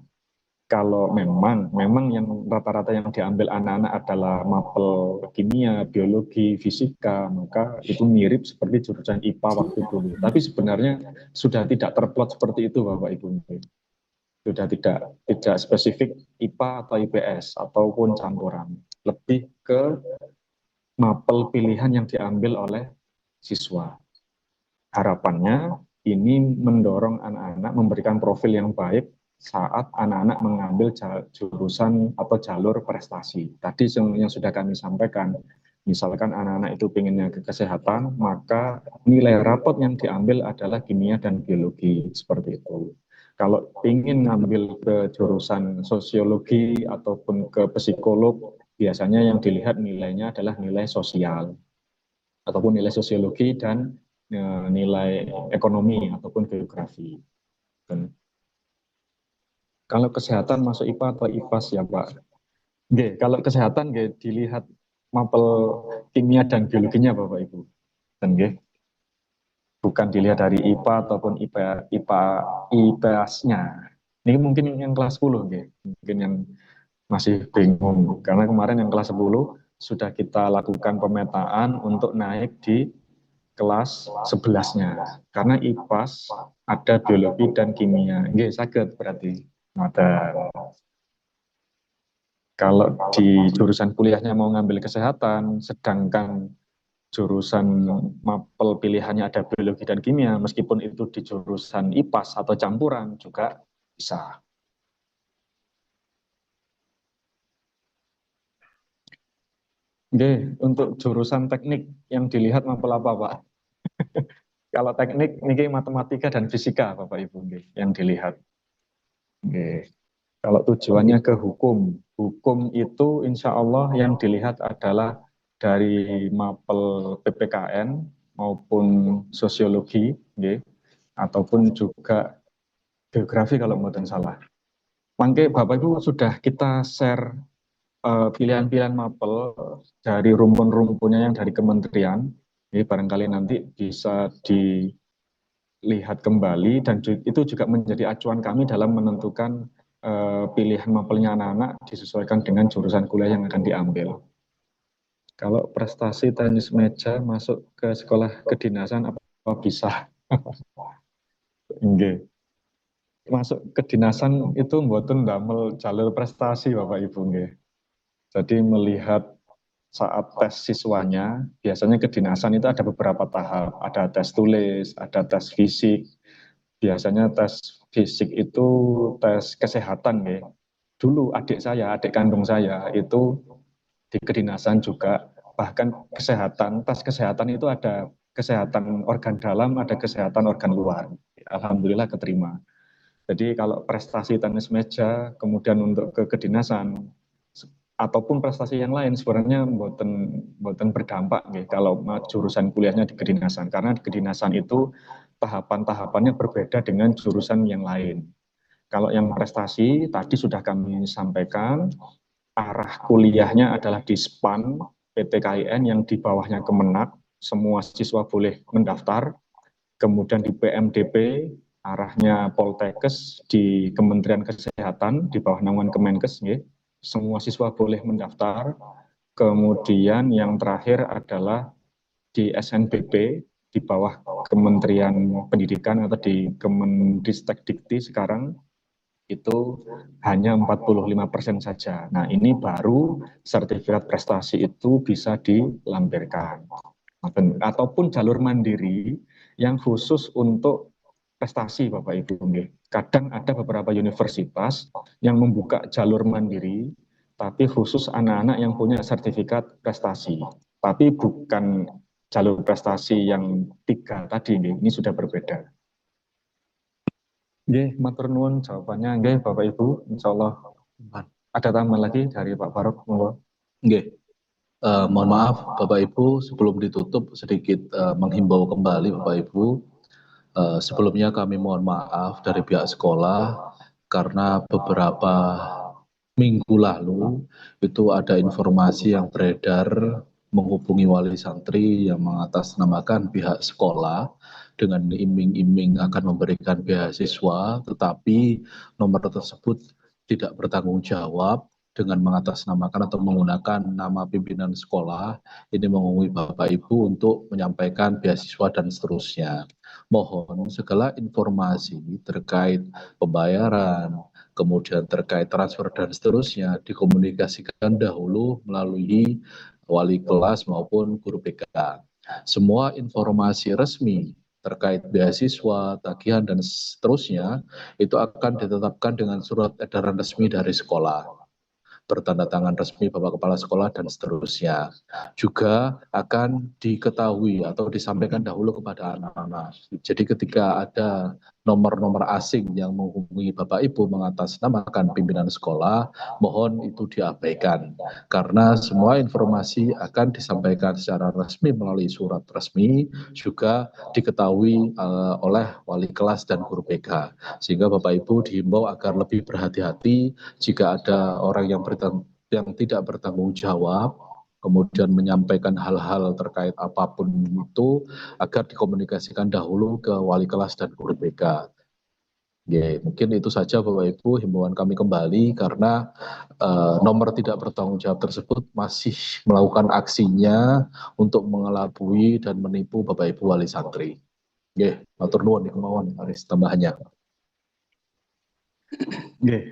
Kalau memang yang rata-rata yang diambil anak-anak adalah mapel kimia, biologi, fisika, maka itu mirip seperti jurusan IPA waktu dulu. Tapi sebenarnya sudah tidak terplot seperti itu, Bapak Ibu. Sudah tidak spesifik IPA atau IPS ataupun campuran. Lebih ke mapel pilihan yang diambil oleh siswa. Harapannya ini mendorong anak-anak memberikan profil yang baik saat anak-anak mengambil jurusan atau jalur prestasi. Tadi yang sudah kami sampaikan, misalkan anak-anak itu pengennya ke kesehatan, maka nilai rapot yang diambil adalah kimia dan biologi, seperti itu. Kalau ingin ngambil ke jurusan sosiologi ataupun ke psikolog, biasanya yang dilihat nilainya adalah nilai sosial, ataupun nilai sosiologi dan nilai ekonomi ataupun geografi. Dan kalau kesehatan masuk IPA atau IPAS ya Pak? Nggih, kalau kesehatan nggih dilihat mapel kimia dan biologinya Bapak Ibu. Dan nggih, bukan dilihat dari IPA ataupun IPAS-nya. Ini mungkin yang kelas 10 nggih. Mungkin yang masih bingung karena kemarin yang kelas 10 sudah kita lakukan pemetaan untuk naik di kelas 11-nya. Karena IPAS ada biologi dan kimia. Nggih, saged berarti. Kalau di jurusan kuliahnya mau ngambil kesehatan, sedangkan jurusan mapel pilihannya ada biologi dan kimia, meskipun itu di jurusan IPAS atau campuran juga bisa. Oke, untuk jurusan teknik yang dilihat mapel apa Pak? Kalau teknik ini matematika dan fisika Bapak Ibu yang dilihat. Oke. Kalau tujuannya ke hukum itu insya Allah yang dilihat adalah dari mapel PPKN maupun sosiologi, ataupun juga geografi kalau mboten salah. Mangke Bapak Ibu sudah kita share pilihan-pilihan mapel dari rumpun-rumpunnya yang dari kementerian, barangkali nanti bisa dilihat kembali dan itu juga menjadi acuan kami dalam menentukan pilihan mapelnya anak-anak disesuaikan dengan jurusan kuliah yang akan diambil. Kalau prestasi tenis meja masuk ke sekolah kedinasan apa bisa? Nggih. Masuk kedinasan itu mboten ndamel jalur prestasi Bapak Ibu nggih. Jadi melihat saat tes siswanya, biasanya kedinasan itu ada beberapa tahap, ada tes tulis, ada tes fisik. Biasanya tes fisik itu tes kesehatan ya. Dulu adik kandung saya itu di kedinasan juga, bahkan kesehatan, tes kesehatan itu ada kesehatan organ dalam, ada kesehatan organ luar. Alhamdulillah keterima. Jadi kalau prestasi tenis meja, kemudian untuk ke kedinasan, ataupun prestasi yang lain sebenarnya mboten berdampak nih kalau jurusan kuliahnya di kedinasan, karena di kedinasan itu tahapan-tahapannya berbeda dengan jurusan yang lain. Kalau yang prestasi tadi sudah kami sampaikan, arah kuliahnya adalah di SPAN PTKIN yang di bawahnya Kemenak, semua siswa boleh mendaftar. Kemudian di PMDP arahnya Poltekkes di Kementerian Kesehatan di bawah naungan Kemenkes, semua siswa boleh mendaftar. Kemudian yang terakhir adalah di SNBP di bawah Kementerian Pendidikan atau di Kemendikti sekarang itu hanya 45% saja. Nah, ini baru sertifikat prestasi itu bisa dilampirkan. Ataupun jalur mandiri yang khusus untuk prestasi Bapak Ibu. Kadang ada beberapa universitas yang membuka jalur mandiri, tapi khusus anak-anak yang punya sertifikat prestasi. Tapi bukan jalur prestasi yang 3 tadi, ini sudah berbeda. Nggih, matur nuwun jawabannya. Nggih, Bapak Ibu, insya Allah ada tambahan lagi dari Pak Barok, monggo. Nggih. Mohon maaf Bapak Ibu, sebelum ditutup sedikit menghimbau kembali Bapak Ibu. Sebelumnya kami mohon maaf dari pihak sekolah karena beberapa minggu lalu itu ada informasi yang beredar menghubungi wali santri yang mengatasnamakan pihak sekolah dengan iming-iming akan memberikan beasiswa, tetapi nomor tersebut tidak bertanggung jawab dengan mengatasnamakan atau menggunakan nama pimpinan sekolah, ini menghubungi Bapak Ibu untuk menyampaikan beasiswa dan seterusnya. Mohon segala informasi terkait pembayaran, kemudian terkait transfer dan seterusnya dikomunikasikan dahulu melalui wali kelas maupun guru BK. Semua informasi resmi terkait beasiswa, tagihan, dan seterusnya itu akan ditetapkan dengan surat edaran resmi dari sekolah, bertanda tangan resmi Bapak Kepala Sekolah, dan seterusnya. Juga akan diketahui atau disampaikan dahulu kepada anak-anak. Jadi ketika ada nomor-nomor asing yang menghubungi Bapak Ibu mengatasnamakan pimpinan sekolah, mohon itu diabaikan. Karena semua informasi akan disampaikan secara resmi melalui surat resmi, juga diketahui oleh wali kelas dan guru BK. Sehingga Bapak Ibu dihimbau agar lebih berhati-hati jika ada orang yang tidak bertanggung jawab, kemudian menyampaikan hal-hal terkait apapun itu, agar dikomunikasikan dahulu ke wali kelas dan guru BK. Mungkin itu saja Bapak Ibu himbauan kami kembali, karena nomor tidak bertanggung jawab tersebut masih melakukan aksinya untuk mengelabui dan menipu Bapak Ibu wali santri. Matur nuwun kemauan Aris tambahannya.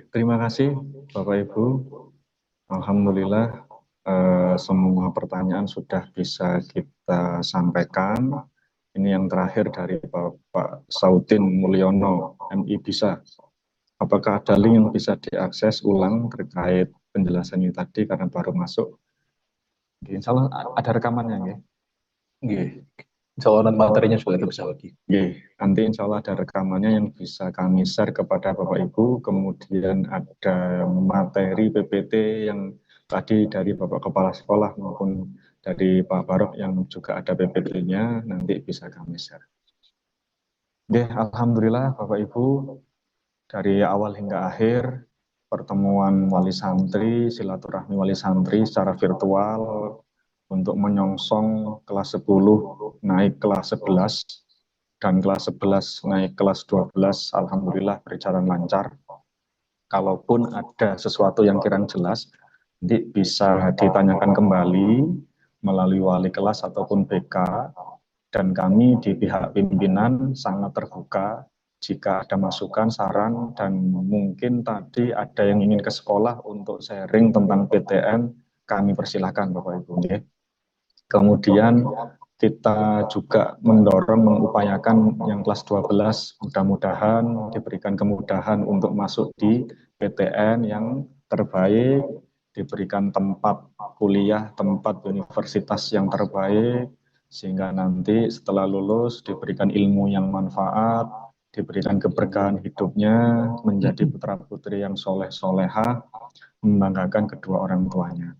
Terima kasih Bapak Ibu. Alhamdulillah semua pertanyaan sudah bisa kita sampaikan. Ini yang terakhir dari Bapak Sautin Mulyono, MI bisa. Apakah ada link yang bisa diakses ulang terkait penjelasan ini tadi karena baru masuk? Insya Allah ada rekamannya, Insya Allah materinya juga itu bisa lagi. Nanti insya Allah ada rekamannya yang bisa kami share kepada Bapak Ibu. Kemudian ada materi PPT yang tadi dari Bapak Kepala Sekolah maupun dari Pak Barok yang juga ada PPT-nya, nanti bisa kami share. Alhamdulillah Bapak Ibu, dari awal hingga akhir pertemuan wali santri, silaturahmi wali santri secara virtual untuk menyongsong kelas 10 naik kelas 11 dan kelas 11 naik kelas 12, alhamdulillah berjalan lancar. Kalaupun ada sesuatu yang kurang jelas, nanti bisa ditanyakan kembali melalui wali kelas ataupun BK, dan kami di pihak pimpinan sangat terbuka jika ada masukan, saran, dan mungkin tadi ada yang ingin ke sekolah untuk sharing tentang PTN, kami persilahkan Bapak Ibu. Kemudian kita juga mendorong, mengupayakan yang kelas 12 mudah-mudahan diberikan kemudahan untuk masuk di PTN yang terbaik, diberikan tempat kuliah, tempat universitas yang terbaik, sehingga nanti setelah lulus diberikan ilmu yang manfaat, diberikan keberkahan hidupnya, menjadi putra-putri yang soleh-solehah, membanggakan kedua orang tuanya.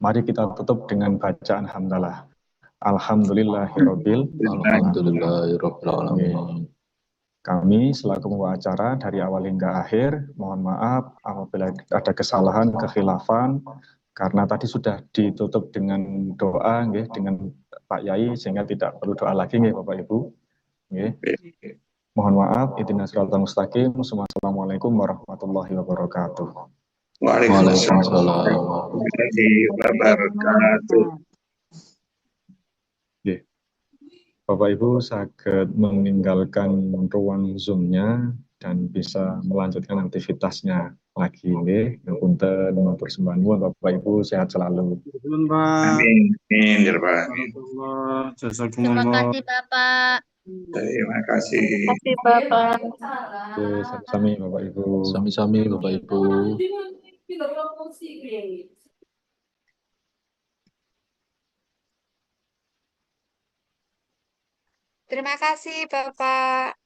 Mari kita tutup dengan bacaan hamdalah. Alhamdulillahirabbil alamin. Kami selaku pembawa acara dari awal hingga akhir, mohon maaf apabila ada kesalahan, kekhilafan, karena tadi sudah ditutup dengan doa dengan Pak Yai, sehingga tidak perlu doa lagi Bapak Ibu. Mohon maaf, ihdinas siratal mustaqim. Wassalamualaikum warahmatullahi wabarakatuh. Waalaikumsalam warahmatullahi wabarakatuh. Bapak Ibu saged meninggalkan ruang Zoom-nya dan bisa melanjutkan aktivitasnya lagi. Ngapunten matur sembah nuwun Bapak Ibu, sehat selalu. Amin. Terima kasih Bapak. Terima kasih. Terima kasih Bapak. Sami-sami Bapak Ibu. Sami-sami Bapak Ibu. Terima kasih Bapak.